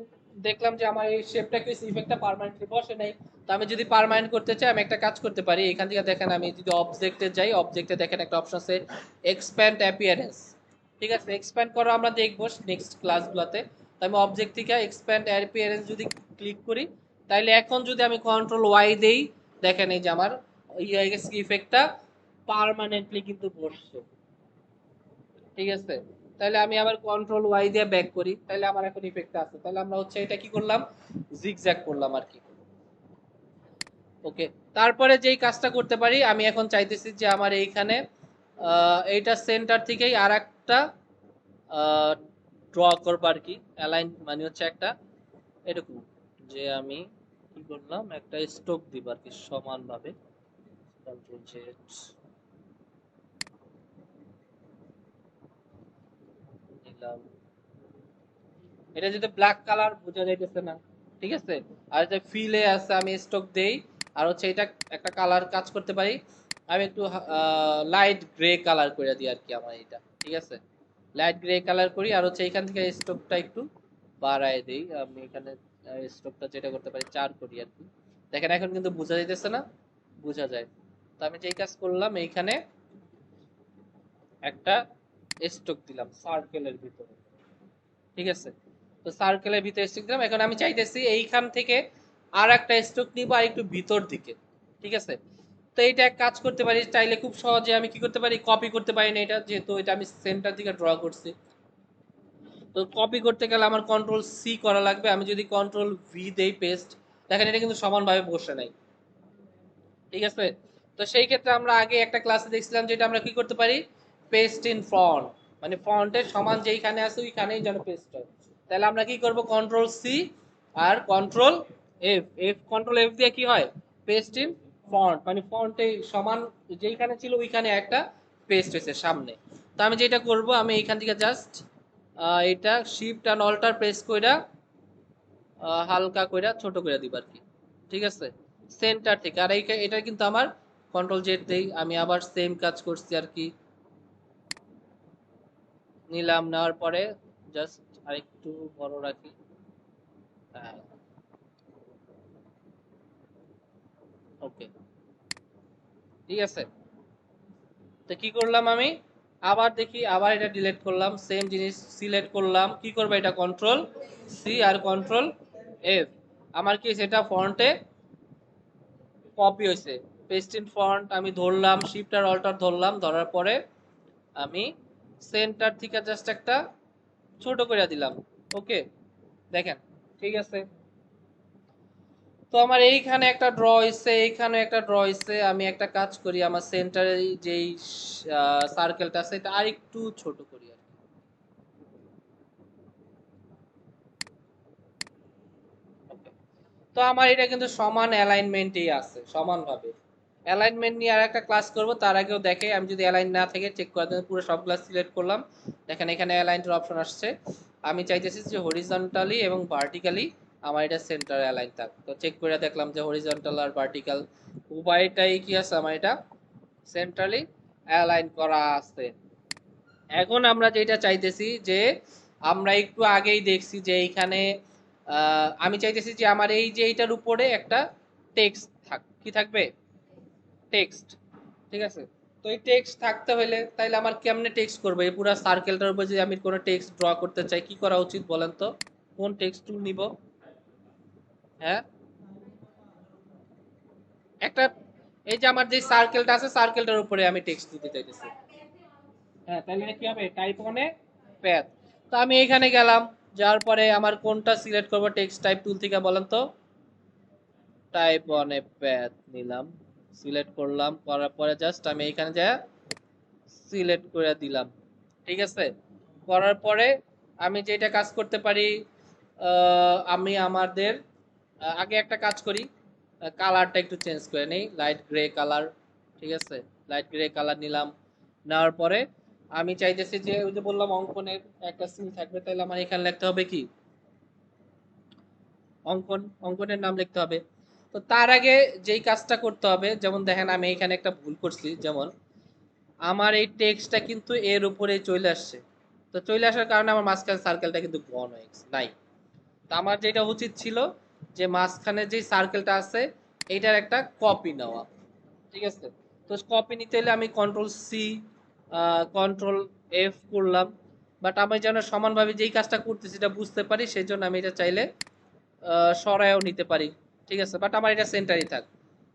দেখলাম যে আমার এই শেপটা কি ইফেক্টটা পার্মানেন্টলি বসে নাই। তো আমি যদি পার্মানেন্ট করতে চাই আমি একটা কাজ করতে পারি, এখান থেকে দেখেন আমি যদি অবজেক্টে যাই, অবজেক্টে দেখেন একটা অপশন আছে এক্সপ্যান্ড অ্যাপিয়ারেন্স, ঠিক আছে? এক্সপ্যান্ড করা আমরা দেখবো নেক্সট ক্লাসগুলোতে। তো আমি অবজেক্ট থেকে এক্সপ্যান্ড অ্যাপিয়ারেন্স যদি ক্লিক করি তাহলে এখন যদি আমি কন্ট্রোল ওয়াই দেই দেখেন এই যে আমার ইয়ে গেছে ইফেক্টটা পার্মানেন্টলি কিন্তু বসছে, ঠিক আছে? তাহলে আমি আবার কন্ট্রোল ওয়াই দিয়ে ব্যাক করি, তাহলে আমার এখন ইফেক্ট আছে। তাহলে আমরা হচ্ছে এটা কি করলাম? জিগজ্যাগ করলাম আর কি, ওকে। তারপরে যেই কাজটা করতে পারি, আমি এখন চাইতেছি যে আমার এইখানে এইটা সেন্টার থেকেই আর একটা ড্র করবো আর কি, অ্যালাইন মানে হচ্ছে একটা এরকম, যে আমি কি করলাম একটা স্ট্রোক দিব আর কি সমানভাবে, কন্ট্রোল জেড নিলাম। এটা যদি ব্ল্যাক কালার বোঝা যাইতেছে না, ঠিক আছে? আর যে ফিলে আছে আমি স্টক দেই, আর হচ্ছে এটা একটা কালার কাজ করতে পারি, আমি একটু লাইট গ্রে কালার করে দিই আর কি আমার এটা, ঠিক আছে? লাইট গ্রে কালার করি আর হচ্ছে এখান থেকে স্টকটা একটু বাড়ায় দেই, আমি এখানে স্টকটা যেটা করতে পারি 4 করি আর কি। দেখেন এখন কিন্তু বোঝা যাইতেছে না? বোঝা যায়। তো আমি যেই কাজ করলাম এইখানে একটা স্টক দিলাম সার্কেলের ভিতরে, ঠিক আছে? তো সার্কেলের ভিতরে স্ট্রোক দিলাম। এখন আমি চাইতেছি এইখান থেকে আর একটা স্ট্রোক নিব আর একটু ভিতর দিকে, ঠিক আছে? তো এইটা এক কাজ করতে পারি, চাইলে খুব সহজে আমি কি করতে পারি, কপি করতে পারি না এটা, যেহেতু এটা আমি সেন্টার দিকে ড্র করছি। তো কপি করতে গেলে আমার কন্ট্রোল সি করা লাগবে। আমি যদি কন্ট্রোল ভি দেই পেস্ট, দেখেন এটা কিন্তু সমানভাবে বসে নাই, ঠিক আছে। তো সেই ক্ষেত্রে আমরা আগে একটা ক্লাসে দেখছিলাম যেটা আমরা কি করতে পারি, পেস্ট ইন ফন্ট, মানে ফন্টের সমান যেইখানে আছে ওইখানেই যেন পেস্ট হয়। তাহলে আমরা কি করব, কন্ট্রোল সি আর কন্ট্রোল এফ, কন্ট্রোল এফ দিয়ে কি হয়, পেস্ট ইন ফন্ট, মানে ফন্টে সমান যেইখানে ছিল ওইখানে একটা পেস্ট হয়েছে সামনে। তো আমি যেটা করব, আমি এইখান থেকে জাস্ট এটা শিফট এন্ড অল্টার প্রেস কইরা হালকা কইরা ছোট কইরা দিব আর কি। ঠিক আছে, সেন্টার থেকে। আর এটা কিন্তু আমার কন্ট্রোল জেড দেই, আমি আবার সেম কাজ করছি আর কি। নিলাম, নেওয়ার পরে জাস্ট আরেকটু বড় রাখি। ওকে, ঠিক আছে। তো কি করলাম আমি, আবার দেখি, আবার এটা ডিলিট করলাম, সেম জিনিস সিলেক্ট করলাম, কি করবো এটা কন্ট্রোল সি আর কন্ট্রোল এফ। আমার কি সেটা ফন্টে কপি হয়েছে, পেস্ট ইন ফন্ট আমি ধরলাম, শিফট আর অল্টার ধরলাম, ধরার পরে আমি সেন্টার থেকে জাস্ট একটা ছোট করে দিলাম। ওকে, দেখেন, ঠিক আছে। তো আমার এইখানে একটা ড্র হইছে, এইখানে একটা ড্র হইছে। আমি একটা কাজ করি, আমার সেন্টারে যেই সার্কেলটা আছে এটা আরেকটু ছোট করি আর কি। Okay. তো আমার এটা কিন্তু সমান অ্যালাইনমেন্টেই আছে, সমানভাবে। অ্যালাইনমেন্ট নিয়ে আর একটা ক্লাস করব, তার আগেও দেখে আমি যদি অ্যালাইন না থেকে চেক করে দেন, পুরো সব ক্লাস সিলেক্ট করলাম, দেখেন এখানে অ্যালাইনটার অপশন আসছে। আমি চাইতেছি যে হরিজন্টালি এবং ভার্টিক্যালি আমার এটা সেন্টার অ্যালাইন থাক। তো চেক করে দেখলাম যে হরিজন্টাল আর ভার্টিক্যাল উভয়টাই কি আছে, আমার এটা সেন্ট্রালি অ্যালাইন করা আছে। এখন আমরা যেটা চাইতেছি যে, আমরা একটু আগেই দেখছি যে এইখানে আমি চাইতেছি যে আমার এই যে এইটার উপরে একটা টেক্সট থাক, কি থাকবে, টেক্সট। ঠিক আছে। তো এই টেক্সট থাকতে হলে তাইলে আমার কেমনে টেক্সট করবো, এই পুরো সার্কেলটার উপর যদি আমি কোনো টেক্সট ড্র করতে চাই, কি করা উচিত বলেন তো, কোন টেক্সট টুল নিব? হ্যাঁ, একটা, এই যে আমার যে সার্কেলটা আছে সার্কেলটার উপরে আমি টেক্সট দিতে চাইতেছি। হ্যাঁ, তাহলে কি হবে, টাইপ অনে প্যাথ। তো আমি এখানে গেলাম, যাওয়ার পরে আমার কোনটা সিলেক্ট করবো টেক্সট টাইপ টুল থেকে বলেন তো, টাইপ অনে প্যাথ নিলাম, সিলেক্ট করলাম, করার পরে জাস্ট আমি এখানে যা সিলেক্ট করে দিলাম। ঠিক আছে, করার পরে আমি যেটা কাজ করতে পারি, আমি আমাদের আগে একটা কাজ করি, কালারটা একটু চেঞ্জ করে নেই, লাইট গ্রে কালার। ঠিক আছে, লাইট গ্রে কালার নিলাম, নেওয়ার পরে আমি চাইতেছি যে ওই যে বললাম অঙ্কনের একটা সিন থাকবে, তাহলে আমার এখানে লিখতে হবে কি, অঙ্কন, অঙ্কনের নাম লিখতে হবে। তো তার আগে যেই কাজটা করতে হবে, যেমন দেখেন আমি এখানে একটা ভুল করছি, যেমন আমার এই টেক্সটটা কিন্তু এর উপরে চলে আসছে। তো চলে আসার কারণে আমার মাঝখানে সার্কেলটা কিন্তু গন হয়ে গেছে, নাই। তো আমার যেটা উচিত ছিল যে মাঝখানে যে সার্কেলটা আছে এইটার একটা কপি নেওয়া। ঠিক আছে, তো কপি নিতে হলে আমি কন্ট্রোল সি কন্ট্রোল এফ করলাম, বাট আমি যেন সমানভাবে যেই কাজটা করতেছি এটা বুঝতে পারি, সেই জন্য আমি এটা চাইলে সরায়ও নিতে পারি। ঠিক আছে, বাট আমার এটা সেন্টারই থাক,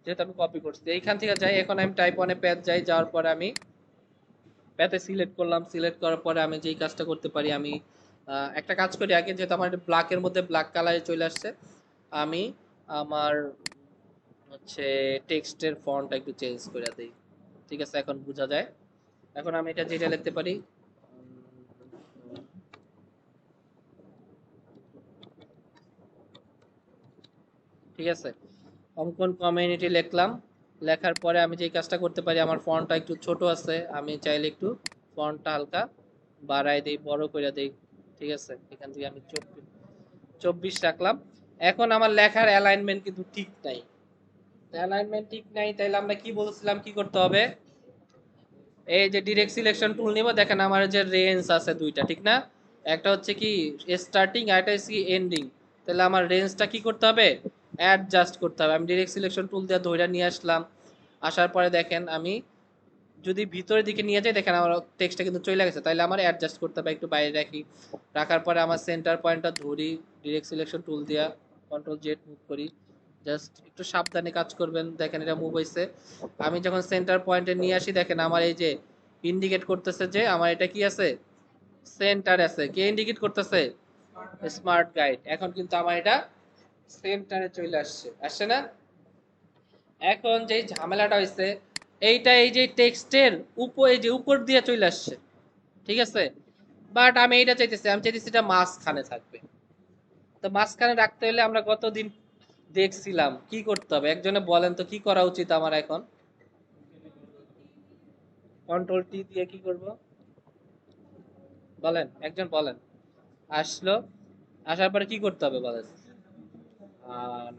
যেহেতু আমি কপি করছি। এইখান থেকে যাই, এখন আমি টাইপ ওয়ানে প্যাথ যাই, যাওয়ার পরে আমি প্যাথে সিলেক্ট করলাম, সিলেক্ট করার পরে আমি যেই কাজটা করতে পারি, আমি একটা কাজ করি আগে, যেহেতু আমার ব্ল্যাকের মধ্যে ব্ল্যাক কালারে চলে আসছে, আমি আমার হচ্ছে টেক্সটের ফন্টটা একটু চেঞ্জ করে দেই। ঠিক আছে, এখন বোঝা যায়। এখন আমি এটা যেটা লিখতে পারি, ঠিক আছে, অঙ্কন কমিউনিটি লিখলাম। লেখার পরে আমি যে কাজটা করতে পারি, আমার ফন্টটা একটু ছোট আছে, আমি চাইলে একটু ফন্টটা হালকা বাড়াই দেই, বড় করে দেই। ঠিক আছে, এখান থেকে আমি 24 রাখলাম। এখন আমার লেখার অ্যালাইনমেন্ট কিন্তু ঠিক নাই। অ্যালাইনমেন্ট ঠিক নাই, তাইলে আমরা কি বলছিলাম কি করতে হবে, এই যে ডিরেক্ট সিলেকশন টুল নিব, দেখেন আমার যে রেঞ্জ আছে দুইটা, ঠিক না, একটা হচ্ছে কি স্টার্টিং আর একটা হচ্ছে কি এন্ডিং। তাহলে আমার রেঞ্জটা কি করতে হবে, অ্যাডজাস্ট করতে হবে। আমি ডিরেক্ট সিলেকশন টুল দিয়ে ধইরা নিয়ে আসলাম, আসার পরে দেখেন আমি যদি ভিতরের দিকে নিয়ে যাই, দেখেন আমার টেক্সটটা কিন্তু চলে গেছে, তাইলে আমার অ্যাডজাস্ট করতে হবে, একটু বাইরে রাখি। রাখার পরে আমার সেন্টার পয়েন্টটা ধরি, ডিরেক্ট সিলেকশন টুল দিয়া কন্ট্রোল জেড মুভ করি, জাস্ট একটু সাবধানে কাজ করবেন। দেখেন এটা মুভ হয়েছে। আমি যখন সেন্টার পয়েন্টে নিয়ে আসি, দেখেন আমার এই যে ইন্ডিকেট করতেছে যে আমার এটা কি আছে, সেন্টার আছে। কে ইন্ডিকেট করতেছে, স্মার্ট গাইড। এখন কিন্তু আমার এটা সেন্টারে চলে আসছে, আসছে না? এখন যে ঝামেলাটা হয়েছে, এইটা এই যে টেক্সটের উপরে যে উপর দিয়ে চলে আসছে, ঠিক আছে, বাট আমি এইটা চাইতেছি, আমি চাইতেছি এটা মাঝখানে থাকবে। তো মাঝখানে রাখতে হলে আমরা গতদিন দেখছিলাম কি করতে হবে, একজনে বলেন তো কি করা উচিত আমার এখন। কন্ট্রোল টি দিয়ে কি করব বলেন, একজন বলেন। আসলো, আসার পরে কি করতে হবে বলেন।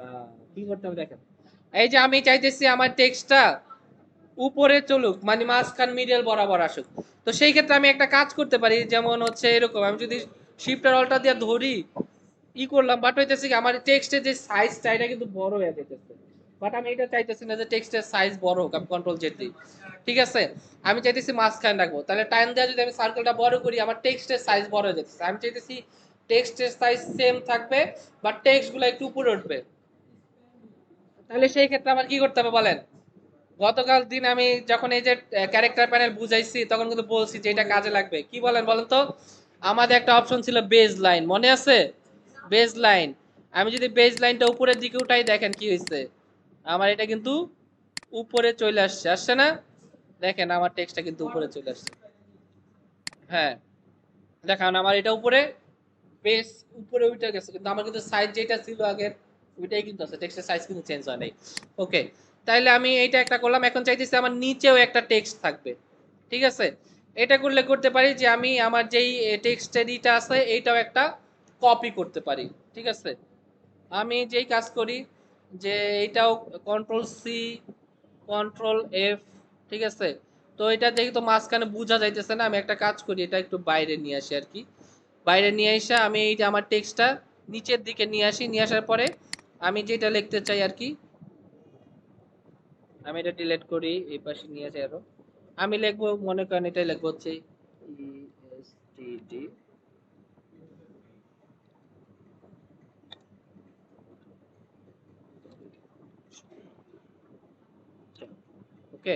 না, কি করতে হবে দেখেন, এই যে আমি চাইতেছি আমার টেক্সটটা উপরে চলুক, মানে মাঝখান মিডল বরাবর আসুক। তো সেই ক্ষেত্রে আমি একটা কাজ করতে পারি, যেমন হচ্ছে এরকম, আমি যদি শিফটার অল্টার দিয়ে ধরি করলাম, বাট হইতেছে কি আমার টেক্সটের যে সাইজটা এটা কিন্তু বড় হয়ে যেতেছে। বাট আমি এটা চাইতেছি না যে টেক্সটের সাইজ বড় হোক, আমি কন্ট্রোল জেড দিই, ঠিক আছে। আমি চাইতেছি মাঝখানে রাখবো, তাহলে টাইম দেওয়া যদি আমি সার্কেলটা বড় করি আমার টেক্সটের সাইজ বড় হয়ে যেতেছে। আমি চাইতেছি টেক্সটের সাইজ সেম থাকবে, বাট টেক্সট গুলো একটু উপরে উঠবে। তাহলে সেই ক্ষেত্রে আমার কি করতে হবে বলেন। গতকাল দিন আমি যখন এই যে ক্যারেক্টার প্যানেল বুঝাইছি তখন কিন্তু বলছি যে এটা কাজে লাগবে, কি বলেন বলেন তো। আমাদের একটা অপশন ছিল বেজ লাইন, মনে আছে? বেজ লাইন, আমি যদি বেজ লাইনটা উপরের দিকে উঠাই দেখেন কি হয়েছে, আমার এটা কিন্তু উপরে চলে আসছে, আসছে না? দেখেন আমার টেক্সটটা কিন্তু উপরে চলে আসছে। হ্যাঁ, দেখান আমার এটা উপরে, বেস উপরে উঠে গেছে, কিন্তু আমার কিন্তু সাইজ যেটা ছিল আগের ওইটাই কিন্তু আছে, টেক্সটের সাইজ কিন্তু চেঞ্জ হয় নাই। ওকে, তাইলে আমি এইটা একটা করলাম, এখন চাইতেছি আমার নিচেও একটা টেক্সট থাকবে, ঠিক আছে। এটা করলে করতে পারি যে আমি আমার যেই টেক্সটের ইটা আছে এইটাও একটা কপি করতে পারি, ঠিক আছে। আমি যেই কাজ করি যে এইটাও কন্ট্রোল সি, কন্ট্রোল এফ, ঠিক আছে। তো এটা যেহেতু মাঝখানে বোঝা যাইতেছে না, আমি একটা কাজ করি, এটা একটু বাইরে নিয়ে আসি আর কি। বাইরে নিয়ে এসে আমি এই যে আমার টেক্সটটা নিচের দিকে নিয়ে আসি, নিয়ে আসার পরে আমি যেটা লিখতে চাই আর কি, আমি এটা ডিলিট করি, এই পাশে নিয়ে আসি আরো। আমি লিখবো, মনে করেন এটাই লিখবো হচ্ছে ESTD, ওকে,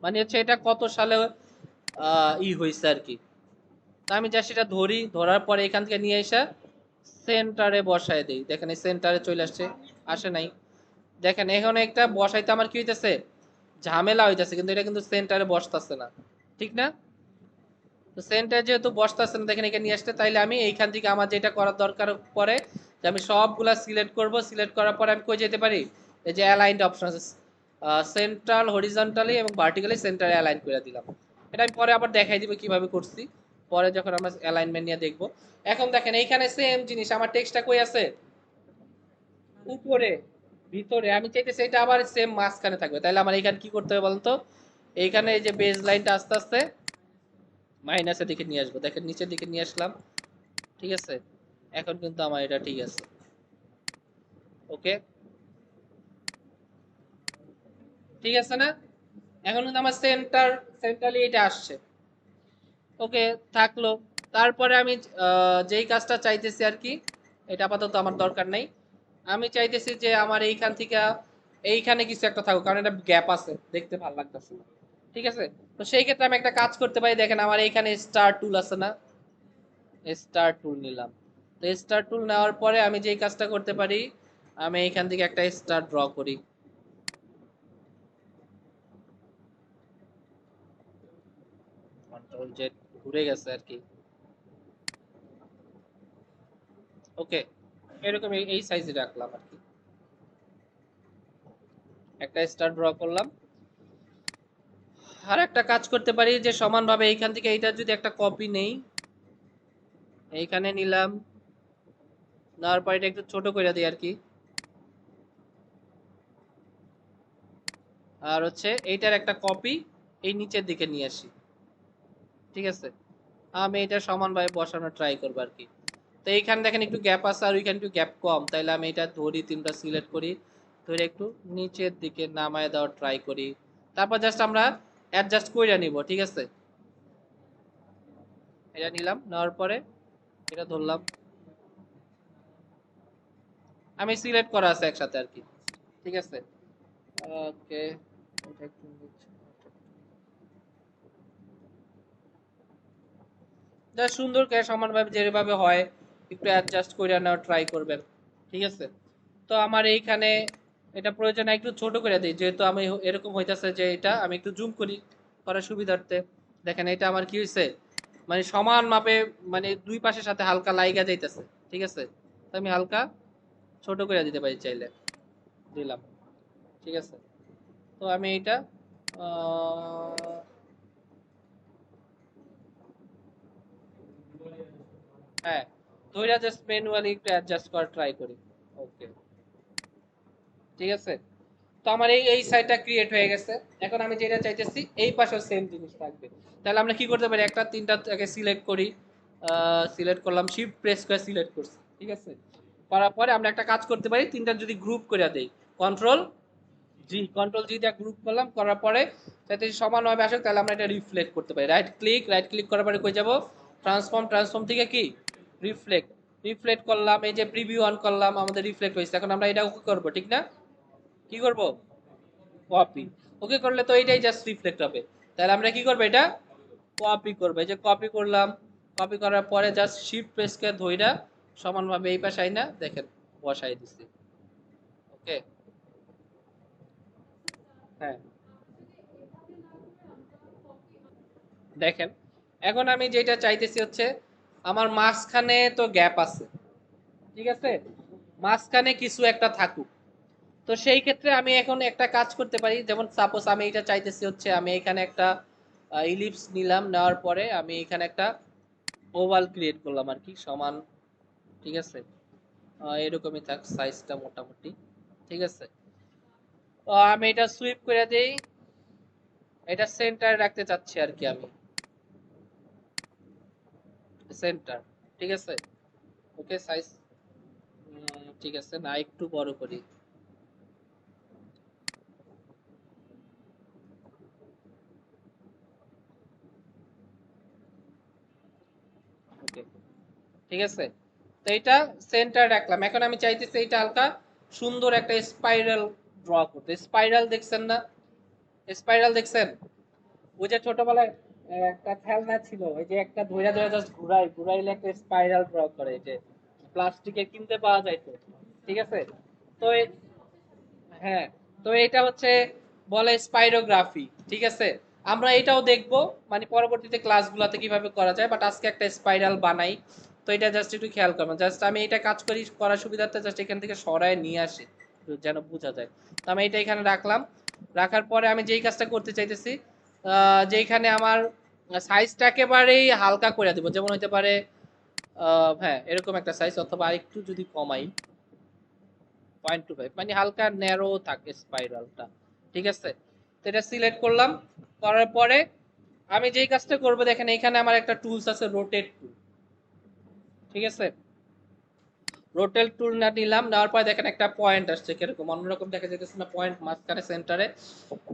মানে হচ্ছে এটা কত সালে হয়েছে আর কি। তা আমি জাস্ট এটা ধরি, ধরার পরে এখান থেকে নিয়ে এসে সেন্টারে বসায় দেই, দেখেন এই সেন্টারে চলে আসছে, আসে নাই। দেখেন এখন একটা বসাইতে আমার কি হইতেছে, ঝামেলা হইতেছে, কিন্তু এটা কিন্তু সেন্টারে বসতেছে না, ঠিক না? তো সেন্টারে যেহেতু বসতেছে না, দেখেন এখানে নিয়ে আসতে, তাইলে আমি এইখান থেকে আমার যেটা করার দরকার পরে, যে আমি সবগুলা সিলেক্ট করব, সিলেক্ট করার পরে আমি কই যেতে পারি, এই যে অ্যালাইনড অপশন আছে, সেন্ট্রাল হরিজন্টালি এবং ভার্টিক্যালি সেন্টারে অ্যালাইন করে দিলাম। এটা আমি পরে আবার দেখাই দিব কিভাবে করছি, পরে যখন আমরা অ্যালাইনমেন্ট নিয়ে দেখব। এখন দেখেন এইখানে সেম জিনিস, আমার টেক্সটটা কই আছে, উপরে, ভিতরে। আমি চাইতেছি এটা আবার সেম মাঝখানে থাকবে, তাহলে আমার এইখানে কি করতে হবে বলতো, এইখানে এই যে বেজ লাইনটা আস্তে আস্তে মাইনাসের দিকে নিয়ে আসবো, দেখেন নিচের দিকে নিয়ে আসলাম, ঠিক আছে। এখন কিন্তু আমার এটা ঠিক আছে, ওকে, ঠিক আছে না? এখন কিন্তু আমার সেন্টারলি এটা আসছে, ওকে, থাকলো। তারপরে আমি যেই কাজটা চাইতেছি আর কি, এটা আপাতত আমার দরকার নাই। আমি চাইতেছি যে আমার এইখান থেকে এইখানে কিছু একটা থাকুক, কারণ এটা গ্যাপ আছে, দেখতে ভালো লাগতেছে না, ঠিক আছে। তো সেই ক্ষেত্রে আমি একটা কাজ করতে পারি, দেখেন আমার এইখানে স্টার টুল আছে না, স্টার টুল নিলাম। তো স্টার টুল নেওয়ার পরে আমি যেই কাজটা করতে পারি, আমি এইখান থেকে একটা স্টার ড্র করি, কন্ট্রোল জেড, ঘুরে গেছে আর কি, ওকে। এরকম এই সাইজে রাখলাম আর কি, একটা স্টার ড্র করলাম। আর একটা কাজ করতে পারি যে সমানভাবে এইখান থেকে এইটা যদি একটা কপি নেই, এইখানে নিলাম, নেওয়ার পর এটা একটু ছোট করে দিই আর কি, আর হচ্ছে এইটার একটা কপি এই নিচের দিকে নিয়ে আসি, ঠিক আছে। আমি এটা সমানভাবে বসানোর ট্রাই করবো আর কি। তো এইখানে দেখেন একটু গ্যাপ আছে আর ওইখানে একটু গ্যাপ কম, তাইলে আমি এটা ধরি, তিনটা সিলেক্ট করি, ধরে একটু নিচের দিকে নামায় দেওয়ার ট্রাই করি। তারপর জাস্ট আমরা অ্যাডজাস্ট করে নিব, ঠিক আছে। এটা নিলাম, নেওয়ার পরে এটা ধরলাম, আমি সিলেক্ট করা আছে একসাথে আর কি, ঠিক আছে, ওকে। এটা একটু যা সুন্দর করে সমানভাবে যেভাবে হয় একটু অ্যাডজাস্ট করে নেওয়ার ট্রাই করবেন, ঠিক আছে। তো আমার এইখানে এটা প্রয়োজন একটু ছোট করে দিই, যেহেতু আমি এরকম হইতাছে যে এটা আমি একটু জুম করি করার সুবিধার্থে। দেখেন এটা আমার কি হয়েছে, মানে সমান মাপে, মানে দুই পাশের সাথে হালকা লাইগা যাইতেছে। ঠিক আছে, তো আমি হালকা ছোট করে দিতে পারি চাইলে, দিলাম। ঠিক আছে, তো আমি এটা আহ, হ্যাঁ, ধইরা জাস্ট ম্যানুয়ালি একটু অ্যাডজাস্ট করার ট্রাই করি। ওকে, ঠিক আছে। তো আমার এই এই সাইডটা ক্রিয়েট হয়ে গেছে। এখন আমি যেটা চাইতেছি এই পাশেও সেম জিনিস থাকবে। তাহলে আমরা কি করতে পারি, একটা তিনটা থেকে সিলেক্ট করি, সিলেক্ট করলাম, শিফট প্রেস করে সিলেক্ট করছি। ঠিক আছে, করার পরে আমরা একটা কাজ করতে পারি, তিনটা যদি গ্রুপ করে দেই, কন্ট্রোল জি, কন্ট্রোল জি দিয়ে গ্রুপ করলাম, করার পরে যাতে সমানভাবে আসে, তাহলে আমরা এটা রিফ্লেক্ট করতে পারি। রাইট ক্লিক করার পরে কই যাব, ট্রান্সফর্ম থেকে কি রিফ্লেক্ট, রিফ্লেক্ট করলাম, এই যে প্রিভিউ অন করলাম, আমাদের রিফ্লেক্ট হয়েছে। এখন আমরা এটা ওকে করব, ঠিক না? কি করব, কপি। ওকে করলে তো এইটাই জাস্ট রিফ্লেক্ট হবে। তাহলে আমরা কি করব, এটা কপি করব। এই যে কপি করলাম, কপি করার পরে জাস্ট শিফট প্রেস করে ধইরা সমানভাবে এই পাশে আইনা দেখেন বসাই দিছি। ওকে, হ্যাঁ, দেখেন এখন আমি যেটা চাইতেছি হচ্ছে আমার মাঝখানে তো গ্যাপ আছে। ঠিক আছে, মাঝখানে কিছু একটা থাকুক। তো সেই ক্ষেত্রে আমি এখন একটা কাজ করতে পারি, যেমন সাপোজ আমি এটা চাইতেছি হচ্ছে আমি এখানে একটা ইলিপস নিলাম, নেওয়ার পরে আমি এখানে একটা ওভাল ক্রিয়েট করলাম আর কি, সমান। ঠিক আছে, এরকমই থাক সাইজটা মোটামুটি। ঠিক আছে, তো আমি এটা সুইপ করে দেই, এটা সেন্টার রাখতে চাচ্ছি আর কি আমি, সেন্টার। ঠিক আছে, ওকে সাইজ ঠিক আছে, না একটু বড় করি। ওকে, ঠিক আছে, তো এটা সেন্টার রাখলাম। এখন আমি চাইতেছি এটা হালকা সুন্দর একটা স্পাইরাল ড্র করতে। স্পাইরাল দেখছেন না, স্পাইরাল দেখছেন? ওই যে ছোটবেলায় একটা খেলনা ছিল, ওই যে একটা ধইরা ধইরা জাস্ট ঘুরাইলে একটা স্পাইরাল ড্র করে, এই যে প্লাস্টিকের কিনতে পাওয়া যায় তো। ঠিক আছে, তো হ্যাঁ, তো এটা হচ্ছে বলে স্পাইরোগ্রাফি। ঠিক আছে, আমরা এটাও দেখবো মানে পরবর্তীতে ক্লাসগুলোতে কিভাবে করা যায়, বাট আজকে একটা স্পাইরাল বানাই। তো এটা জাস্ট একটু খেয়াল করবেন, জাস্ট আমি এটা কাজ করি করার সুবিধার্থে জাস্ট এখান থেকে সরায় নিয়ে আসি যেন বোঝা যায়। তো আমি এটা এখানে রাখলাম, রাখার পরে আমি যেই কাজটা করতে চাইতেছি, যেখানে আমার সাইজটা একেবারেই হালকা করে দেবো, যেমন হইতে পারে হ্যাঁ এরকম একটা সাইজ, অথবা আরেকটু যদি কমাই 0.25, মানে হালকা ন্যারো থাকে স্পাইরালটা। ঠিক আছে, তো এটা সিলেক্ট করলাম, করার পরে আমি যেই কাজটা করব, দেখেন এখানে আমার একটা টুলস আছে, রোটেট টুল। ঠিক আছে, রোটেট টুল না নিলাম, নেওয়ার পরে দেখেন একটা পয়েন্ট আসছে, কিরকম অন্যরকম দেখা যাইতেছে না, পয়েন্ট মাঝখানে সেন্টারে,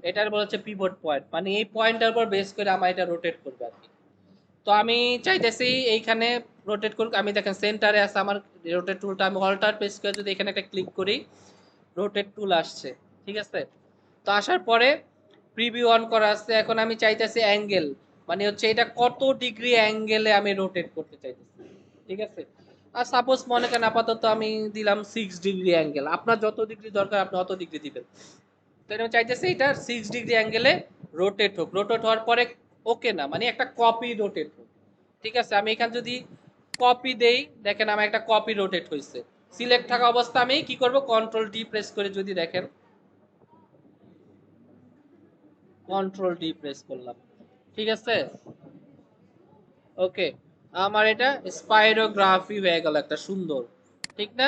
এটার বলা হচ্ছে পিভট পয়েন্ট, মানে এই পয়েন্টের উপর বেস করে আমার এটা রোটেট করবে আর কি। তো আমি চাইতেছি এইখানে রোটেট করুক। আমি দেখেন সেন্টারে আছে আমার রোটেট টুলটা, আমি অল্টার প্রেস করে যদি এখানে একটা ক্লিক করি, রোটেট টুল আসছে। ঠিক আছে, তো আসার পরে প্রিভিউ অন করা আছে। এখন আমি চাইতেছি অ্যাঙ্গেল, মানে হচ্ছে এটা কত ডিগ্রি অ্যাঙ্গেলে আমি রোটেট করতে চাইতেছি। ঠিক আছে, আর সাপোজ মনে করেন আপাতত আমি দিলাম 6 ডিগ্রি অ্যাঙ্গেল, আপনার যত ডিগ্রি দরকার আপনি অত ডিগ্রি দিবেন। তো আমি চাইতেছি এটা 6 ডিগ্রি অ্যাঙ্গেলে রোটেট হোক। রোটেট হওয়ার পরে ওকে না, মানে একটা কপি রোটেট হোক। ঠিক আছে, আমি এখানে যদি কপি দেই, দেখেন আমার একটা কপি রোটেট হয়েছে। সিলেক্ট থাকা অবস্থা আমি কি করব, কন্ট্রোল ডি প্রেস করে যদি দেখেন, কন্ট্রোল ডি প্রেস করলাম। ঠিক আছে, ওকে, আমার এটা স্পাইরোগ্রাফি হয়ে গেল একটা সুন্দর। ঠিক না?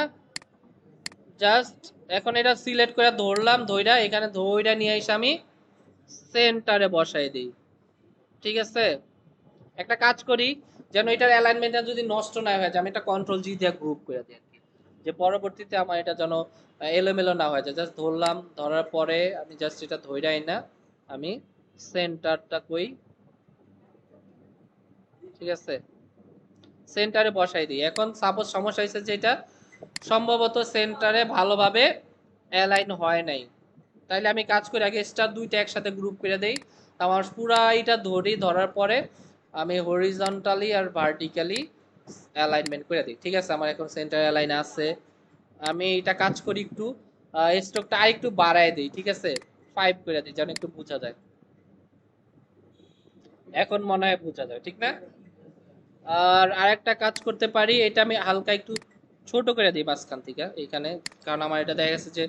জাস্ট এখন এটা সিলেক্ট করে ধরলাম, ধইরা এখানে ধইরা নিয়ে এসে আমি সেন্টারে বসাই দিই। ঠিক আছে, একটা কাজ করি, যেন এটার অ্যালাইনমেন্টটা যদি নষ্ট না হয়ে যায়, আমি এটা কন্ট্রোল জি দিয়ে গ্রুপ করে দিই আর কি, যে পরবর্তীতে আমার এটা যেন এলোমেলো না হয়ে যায়। জাস্ট ধরলাম, ধরার পরে আমি জাস্ট এটা ধইরাই না, আমি সেন্টারটা কই, ঠিক আছে, সেন্টারে বসাই দিই। এখন সাপোজ সমস্যা হয়েছে যে এটা সম্ভবত সেন্টারে ভালোভাবে অ্যালাইন হয় নাই, তাইলে আমি কাজ করি আগে স্টার দুইটা একসাথে গ্রুপ করে দেই। আমার পুরা এটা ধরি, ধরার পরে আমি হরিজন্টালি আর ভার্টিক্যালি অ্যালাইনমেন্ট করে দিই। ঠিক আছে, আমার এখন সেন্টার অ্যালাইন আছে। আমি এটা কাজ করি একটু, স্ট্রোকটা আরেকটু বাড়ায় দিই, ঠিক আছে, 5 করে দিই যেন একটু বোঝা যায়। এখন মনে হয় বোঝা যায়, ঠিক না? আর আরেকটা কাজ করতে পারি, এটা আমি হালকা একটু ছোট করে দিই মাঝখান থেকে এইখানে, কারণ আমার এটা দেখা গেছে যে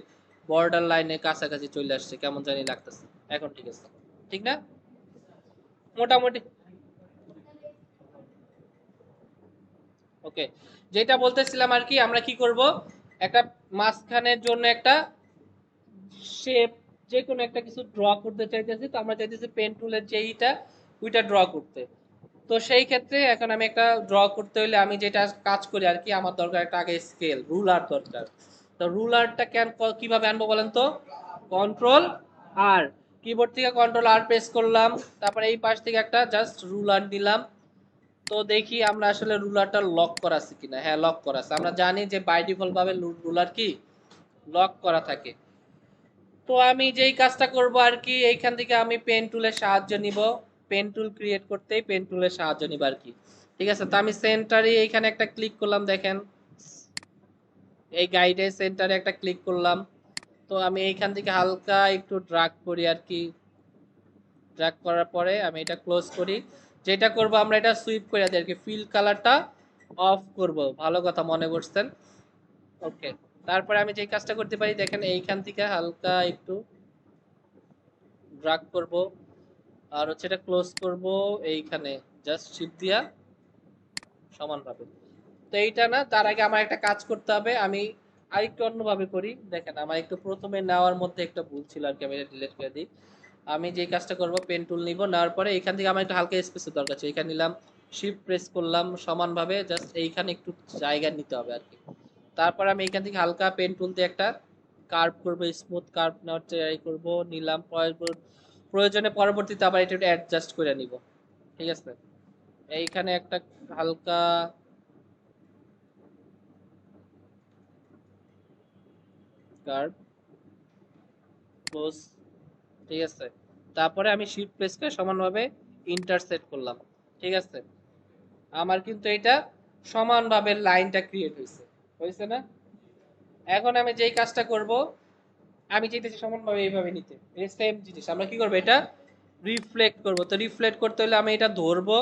বর্ডার লাইনের কাছাকাছি চলে আসছে, কেমন জানি লাগতেছে। এখন ঠিক আছে, ঠিক না? মোটামুটি ওকে। যেটা বলতেছিলাম আর কি, আমরা কি করব, একটা মাঝখানের জন্য একটা শেপ, যে কোনো একটা কিছু ড্র করতে চাইতেছি, তো আমরা চাইতেছি পেন টুলের যেইটা ওইটা ড্র করতে। তো সেই ক্ষেত্রে এখন আমি একটা ড্র করতে হলে আমি যেটা কাজ করি আর কি, আমার দরকার একটা আগে স্কেল, রুলার দরকার। তো রুলারটা কিভাবে আনবো বলেন তো? কন্ট্রোল আর, কিবোর্ড থেকে কন্ট্রোল আর প্রেস করলাম, তারপরে এই পাশ থেকে একটা জাস্ট রুলার নিলাম। তো দেখি আমরা আসলে রুলারটা লক করা আছে কিনা। হ্যাঁ, লক করা আছে। আমরা জানি যে বাই ডিফল্ট ভাবে রুলার কি লক করা থাকে। তো আমি যেই কাজটা করব আর কি, এইখান থেকে আমি পেন টুলের সাহায্য নিব, পেন টুল ক্রিয়েট করতেই পেন টুলের সাহায্য নিব আর কি। ঠিক আছে, তো আমি সেন্টারে এইখানে একটা ক্লিক করলাম, দেখেন এই গাইডে সেন্টারে একটা ক্লিক করলাম। তো আমি এইখান থেকে হালকা একটু ড্রাগ করি আর কি, ড্রাগ করার পরে আমি এটা ক্লোজ করি। যেটা করব আমরা এটা সুইপ করে দিই আর কি, ফিল কালারটা অফ করব, ভালো কথা মনে করছেন। ওকে, তারপরে আমি যে কাজটা করতে পারি দেখেন, এইখান থেকে হালকা একটু ড্রাগ করব, আর হচ্ছে এটা ক্লোজ করব এইখানে, জাস্ট শিপ দিয়া সমানভাবে। তো এইটা না, তার আগে আমার একটা কাজ করতে হবে, আমি আরেকটু অন্যভাবে করি। দেখেন আমার একটু প্রথমে নেওয়ার মধ্যে একটা ভুল ছিল আর কি, আমি এটা ডিলিট করে দিই। আমি যে কাজটা করব, পেন টুল নিব, নেওয়ার পরে এখান থেকে আমার একটু হালকা স্পেসের দরকার আছে, এখানে নিলাম, শিফট প্রেস করলাম সমানভাবে, জাস্ট এইখানে একটু জায়গা নিতে হবে আর কি। তারপর আমি এখান থেকে হালকা পেন টুল দিয়ে একটা কার্ভ করব, স্মুথ কার্ভ নেওয়ার ট্রাই করব, নিলাম। প্রয়োজনে পরবর্তীতে আবার এটা অ্যাডজাস্ট করে নিব, ঠিক আছে। এইখানে একটা হালকা কার্ভ ক্লোজ, ঠিক আছে। তারপরে আমি শিফট প্রেস করে সমানভাবে ইন্টারসেক্ট করলাম, ঠিক আছে। আমার কিন্তু এটা সমানভাবে লাইনটা ক্রিয়েট হয়েছে, হয়েছে না? এখন আমি যেই কাজটা করব, আমি চাইতেছি সমানভাবে এইভাবে নিতে, এই সেম জিনিস আমরা কি করব, এটা রিফ্লেক্ট করব। তো রিফ্লেক্ট করতে হলে আমি এটা ধরবো,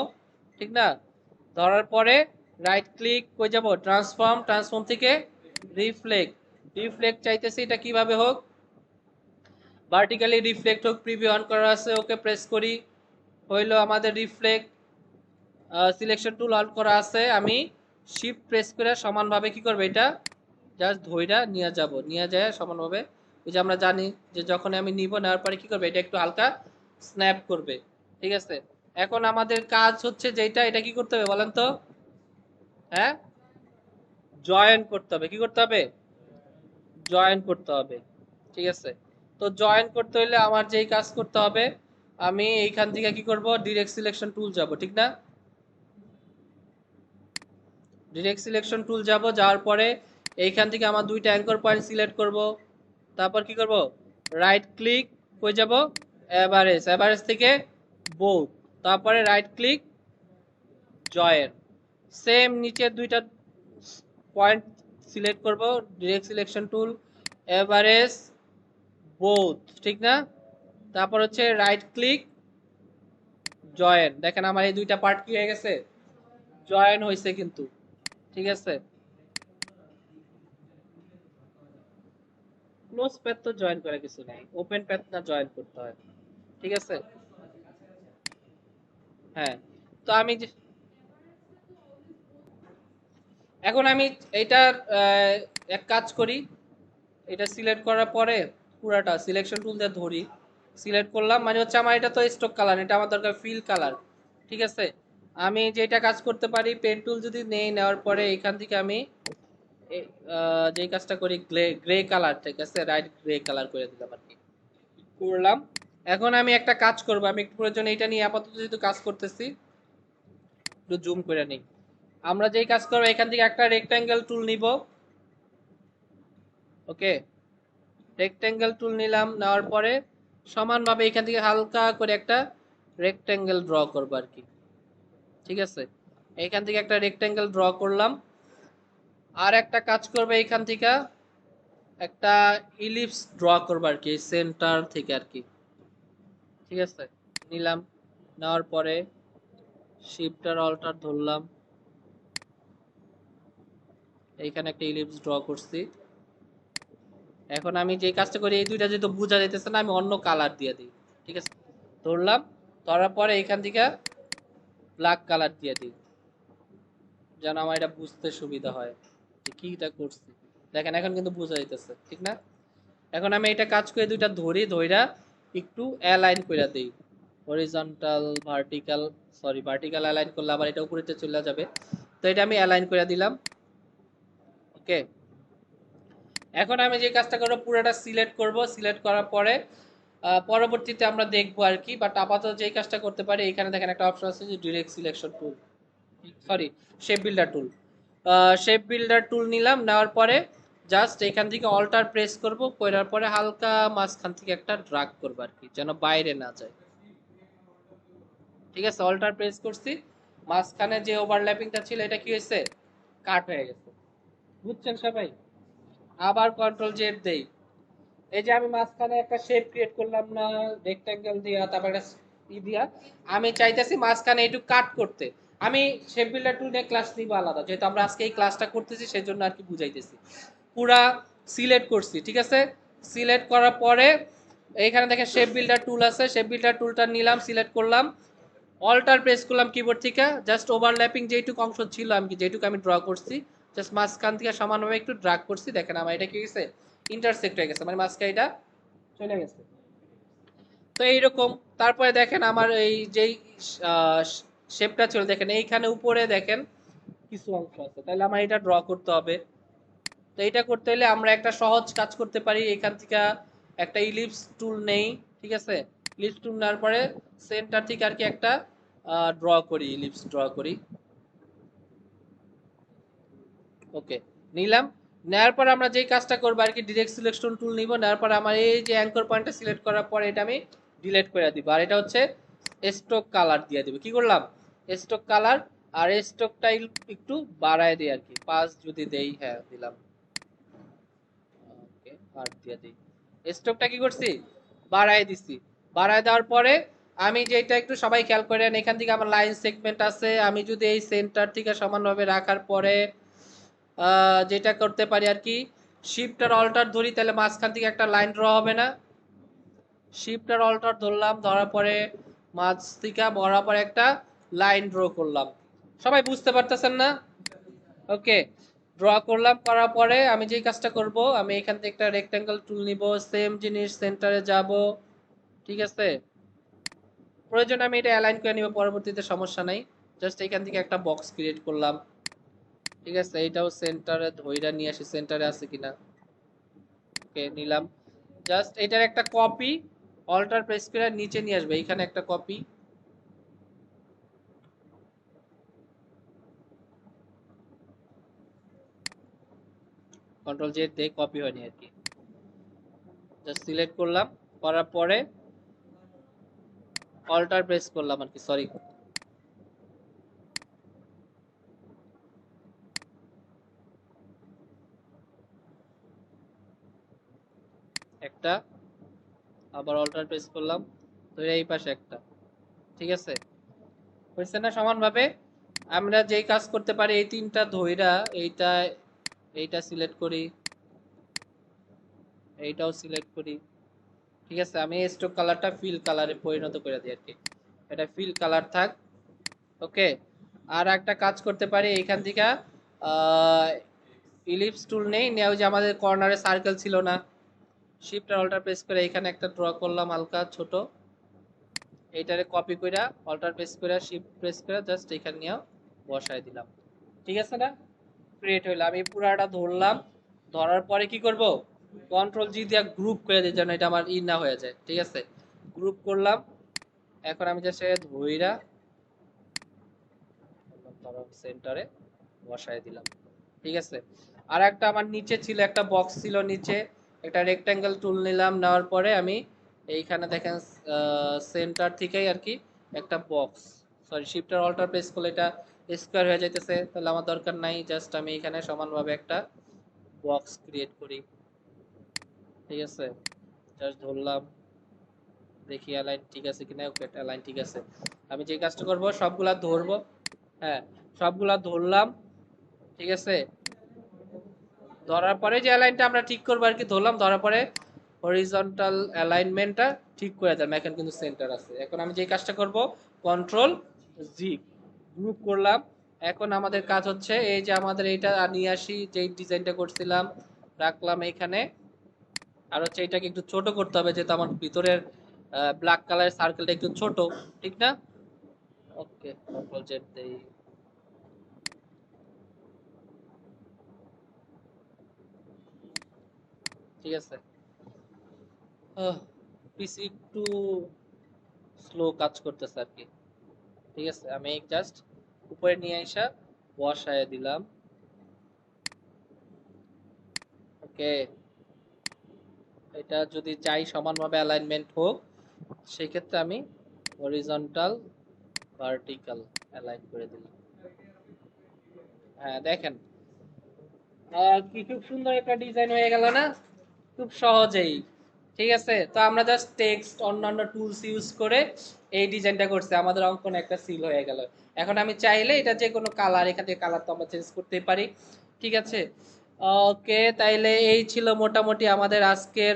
ঠিক না? ধরার পরে রাইট ক্লিক, কই যাব, ট্রান্সফর্ম, ট্রান্সফর্ম থেকে রিফ্লেক্ট। রিফ্লেক্ট চাইতেছি এটা কিভাবে হোক, ভার্টিক্যালি রিফ্লেক্ট হোক, প্রিভিউ অন করা আছে, ওকে প্রেস করি, হইলো আমাদের রিফ্লেক্ট। সিলেকশন টুল অন করা আছে, আমি শিফট প্রেস করে সমানভাবে কি করবে, এটা জাস্ট ধইরা নিয়ে যাব, নিয়ে যায় সমানভাবে। ওই যে আমরা জানি যে যখন আমি নিব, নেওয়ার পরে কি করবে, এটা একটু হালকা স্ন্যাপ করবে, ঠিক আছে। এখন আমাদের কাজ হচ্ছে যেটা, এটা কি করতে হবে বলেন তো? হ্যাঁ, জয়েন করতে হবে। কি করতে হবে? জয়েন করতে হবে, ঠিক আছে। তো জয়েন করতে হলে আমার যেই কাজ করতে হবে, আমি এইখান থেকে কি করব, ডিরেক্ট সিলেকশন টুল যাব, ঠিক না? ডিরেক্ট সিলেকশন টুল যাব, যাওয়ার পরে এইখান থেকে আমার দুইটা অ্যাঙ্কর পয়েন্ট সিলেক্ট করব। তারপর কি করব, রাইট ক্লিক, কই যাব, এভারেজ, এভারেজ থেকে বোথ, তারপরে রাইট ক্লিক, জয়েন। সেম নিচের দুইটা পয়েন্ট সিলেক্ট করব, direct selection tool, average, both, ঠিক না? তারপর হচ্ছে রাইট ক্লিক, জয়েন। দেখেন আমার এই দুইটা পার্ট কি হয়ে গেছে, জয়েন হয়েছে কিন্তু, ঠিক আছে। ক্লোজ প্যাথ তো জয়েন করা কিছু নাই, ওপেন প্যাথ না জয়েন করতে হয়, ঠিক আছে। হ্যাঁ, তো আমি এখন আমি এইটার এক কাজ করি, এটা সিলেক্ট করার পরে পুরাটা সিলেকশন টুল দিয়ে ধরি, সিলেক্ট করলাম, মানে হচ্ছে আমার এটা তো স্টক কালার, এটা আমার দরকার ফিল কালার, ঠিক আছে। আমি যেটা কাজ করতে পারি, পেন টুল যদি নেই, নেওয়ার পরে এখান থেকে আমি যেই কাজটা করি, গ্রে গ্রে কালার, ঠিক আছে, রাইট গ্রে কালার করে দিলাম আর কি, করলাম। এখন আমি একটা কাজ করব, আমি একটু প্রয়োজনে এটা নিয়ে আপাতত যেহেতু কাজ করতেছি, একটু জুম করে নিই। আমরা যেই কাজ করবো, এখান থেকে একটা রেক্টাঙ্গেল টুল নিব, ওকে। রেক্টাঙ্গেল টুল নিলাম, নেওয়ার পরে সমানভাবে এখান থেকে হালকা করে একটা রেক্টাঙ্গেল ড্র করবো আর কি, ঠিক আছে। এইখান থেকে একটা রেক্টাঙ্গেল ড্র করলাম। আর একটা কাজ করবে, এইখান থেকে একটা ইলিপস ড্র করবো আর কি সেন্টার থেকে আর কি। ঠিক আছে, নিলাম, নেওয়ার পরে শিফট আর অল্টার ধরলাম, এইখানে একটা ইলিপস ড্র করছি। এখন আমি যে কাজটা করি, এই দুইটা যেহেতু বোঝা যাইতেছে না, আমি অন্য কালার দিয়ে দিই। ঠিক আছে, ধরলাম, ধরার পরে এখান থেকে ব্ল্যাক কালার দিয়ে দিই, যেন আমার এটা বুঝতে সুবিধা হয় যে কিটা করছি। দেখেন এখন কিন্তু বোঝা যাইতেছে, ঠিক না? এখন আমি এটা কাজ করে দুইটা ধরি, ধইরা একটু অ্যালাইন করে দেই, horizontal vertical, sorry vertical align করলে আবার এটা উপরেতে চলে যাবে। তো এটা আমি অ্যালাইন করে দিলাম। ওকে, এখন আমি যে কাজটা করবো, পুরোটা সিলেক্ট করব, সিলেক্ট করার পরে পরবর্তীতে আমরা দেখবো আর কি। বাট আপাতত যে কাজটা করতে পারি, এখানে দেখেন একটা অপশন আছে যে direct selection tool, sorry shape builder টুল। শেপ বিল্ডার টুল নিলাম, নেওয়ার পরে জাস্ট এখান থেকে অল্টার প্রেস করব, করার পরে হালকা মাঝখান থেকে একটা ড্রাগ করবো আর কি, যেন বাইরে না যায়। ঠিক আছে, অল্টার প্রেস করছি, মাঝখানে যে ওভারল্যাপিংটা ছিল এটা কি হয়েছে, কাট হয়ে গেছে। বুঝছেন সবাই? আবার কন্ট্রোল জেড দেই, এই যে আমি মাঝখানে একটা শেপ ক্রিয়েট করলাম না, রেক্ট্যাঙ্গেল দিয়া, তারপর একটা দিয়া, আমি চাইতেছি মাঝখানে একটু কাট করতে। আমি শেপ বিল্ডার টুল নিয়ে ক্লাস নিব আলাদা, যেহেতু আমরা আজকে এই ক্লাসটা করতেছি সেই জন্য আর কি বুঝাইতেছি। পুরা সিলেক্ট করছি, ঠিক আছে। সিলেক্ট করার পরে এইখানে দেখেন শেপ বিল্ডার টুল আছে, শেপ বিল্ডার টুলটা নিলাম, সিলেক্ট করলাম, অল্টার প্রেস করলাম কিবোর্ড থেকে, জাস্ট ওভারল্যাপিং যেটুকু অংশ ছিল আমি যেটুকু আমি ড্র করছি, জাস্ট মাঝখান থেকে সমানভাবে একটু ড্রাগ করছি। দেখেন আমার এটা কি গেছে, ইন্টারসেক্ট হয়ে গেছে, মানে মাঝখানে এটা চলে গেছে। তো এইরকম, তারপরে দেখেন আমার এই যেই শেপটা ছিল, দেখেন এইখানে উপরে দেখেন কিছু অংশ আছে, তাহলে আমার এটা ড্র করতে হবে। তো এটা করতে হলে আমরা একটা সহজ কাজ করতে পারি, এখান থেকে একটা ইলিপস টুল নেই। ঠিক আছে, ইলিপস টুল নেওয়ার পরে সেন্টার থেকে আর কি একটা ড্র করি, ইলিপস ড্র করি। ওকে, নিলাম, নেওয়ার পর আমরা যেই কাজটা করবো আর কি, ডিরেক্ট সিলেকশন টুল নিব, নেওয়ার পর আমার এই যে অ্যাঙ্কর পয়েন্টটা সিলেক্ট করার পর এটা আমি ডিলিট করে দিব, আর এটা হচ্ছে স্ট্রোক কালার দিয়ে দিব। কি করলাম, স্ট্রোক কালার, আর স্ট্রোকটা একটু বাড়ায় দিই আর কি, 5 যদি দেই, হ্যাঁ দিলাম। ওকে, 8 দিয়ে দিই, স্ট্রোকটা কি করছি, বাড়ায় দিছি। বাড়ায় দেওয়ার পরে আমি যেটা একটু সবাই খেয়াল করেন, এখান থেকে আমার লাইন সেগমেন্ট আছে, আমি যদি এই সেন্টার থেকে সমানভাবে রাখার পরে যেটা করতে পারি আর কি, শিফট আর অল্টার ধরি, তাহলে মাঝখান থেকে একটা লাইন ড্র হবে না। শিফট আর অল্টার ধরলাম, ধরার পরে মাঝ থেকে বরাবর একটা লাইন ড্র করলাম। সবাই বুঝতে পারতেছেন না? ওকে, ড্র করলাম, করার পরে আমি যেই কাজটা করব, আমি এখান থেকে একটা রেক্ট্যাঙ্গেল টুল নিব, সেম জিনিস সেন্টারে যাব। ঠিক আছে, প্রয়োজন আমি এটা অ্যালাইন করে নিব, পরবর্তীতে সমস্যা নাই। জাস্ট এখান থেকে একটা বক্স ক্রিয়েট করলাম। ঠিক আছে, এইটাও সেন্টারে ধইরা নিয়ে আসি, সেন্টারে আছে কিনা। ওকে, নিলাম, জাস্ট এটার একটা কপি, অল্টার প্রেস করে নিচে নিয়ে আসবে, এখানে একটা কপি, কন্ট্রোল জেড দিয়ে কপি হয়নি আর কি। জাস্ট সিলেক্ট করলাম, করার পরে অল্টার প্রেস করলাম আর কি, সরি, একটা, আবার অল্টার প্রেস করলাম, তো এই পাশে একটা। ঠিক আছে, হয়েছে না সমানভাবে? আমরা যেই কাজ করতে পারি, এই তিনটা ধইরা এইটা, এইটা সিলেক্ট করি, এইটাও সিলেক্ট করি। ঠিক আছে, আমি স্ট্রোক কালারটা ফিল কালারে পরিণত করে দিই আর কি, এটা ফিল কালার থাক। ওকে, আর একটা কাজ করতে পারি, এইখান থেকে ইলিপস টুল নেই, নেওয়া যে আমাদের কর্নারে সার্কেল ছিল না, শিফট আর অল্টার প্রেস করে এখানে একটা ড্র করলাম হালকা ছোট, এইটারে কপি কইরা অল্টার প্রেস করে শিফট প্রেস করে জাস্ট এখানে নিয়ে বসায় দিলাম। ঠিক আছে না, ক্রিয়েট হইলো। আমি পুরাটা ধরলাম, ধরার পরে কি করব, কন্ট্রোল জি দিয়ে গ্রুপ করে দিই, যেন এটা আমার ই না হয়ে যায়। ঠিক আছে, গ্রুপ করলাম। এখন আমি জাস্ট ধইরা সেন্টারে বসায় দিলাম। ঠিক আছে, আর একটা আমার নিচে ছিল, একটা বক্স ছিল নিচে, একটা রেক্ট্যাঙ্গেল টুল নিলাম, নেওয়ার পরে আমি এইখানে দেখেন সেন্টার থেকেই আর কি একটা বক্স, সরি শিফট আর অল্টার প্রেস করলে এটা স্কোয়ার হয়ে যাইতেছে, তাহলে আমার দরকার নাই, জাস্ট আমি এখানে সমানভাবে একটা বক্স ক্রিয়েট করি। ঠিক আছে, জাস্ট ধরলাম, দেখি অ্যালাইন ঠিক আছে কিনা। ওকে, অ্যালাইন ঠিক আছে। আমি যে কাজটা করব সবগুলা ধরবো। হ্যাঁ, সবগুলা ধরলাম, ঠিক আছে। ধরার পরে যে অ্যালাইনটা আমরা ঠিক করবো আর কি, ধরলাম, ধরার পরে হরিজন্টাল অ্যালাইনমেন্টটা ঠিক করে দিলাম। এখন কিন্তু সেন্টার আছে। এখন আমি যে কাজটা করব, কন্ট্রোল জি, গ্রুপ করলাম। এখন আমাদের কাজ হচ্ছে এই যে আমাদের এইটা নিয়ে আসি, যে ডিজাইনটা করছিলাম রাখলাম এইখানে। আর হচ্ছে এটাকে একটু ছোট করতে হবে, যেহেতু আমার ভিতরের ব্ল্যাক কালারের সার্কেলটা একটু ছোট, ঠিক না? ওকে, কন্ট্রোল জেড দেই। ঠিক আছে। পিসি একটু স্লো কাজ করতেছে আর কি। ঠিক আছে, আমি জাস্ট উপরে নিয়ে আসা বসায় দিলাম। ওকে, এটা যদি চাই সমানভাবে অ্যালাইনমেন্ট হোক, সেই ক্ষেত্রে আমি হরিজন্টাল ভার্টিক্যাল অ্যালাইন করে দিলাম। হ্যাঁ, দেখেন কি খুব সুন্দর একটা ডিজাইন হয়ে গেল না, খুব সহজেই। ঠিক আছে, তো আমরা জাস্ট টেক্সট অন্যান্য টুলস ইউজ করে এই ডিজাইনটা করছি, আমাদের অঙ্কন একটা সিল হয়ে গেল। এখন আমি চাইলে এটা যে কোনো কালার, এখান থেকে কালার তো আমরা চেঞ্জ করতেই পারি। ঠিক আছে, ওকে, তাইলে এই ছিল মোটামুটি আমাদের আজকের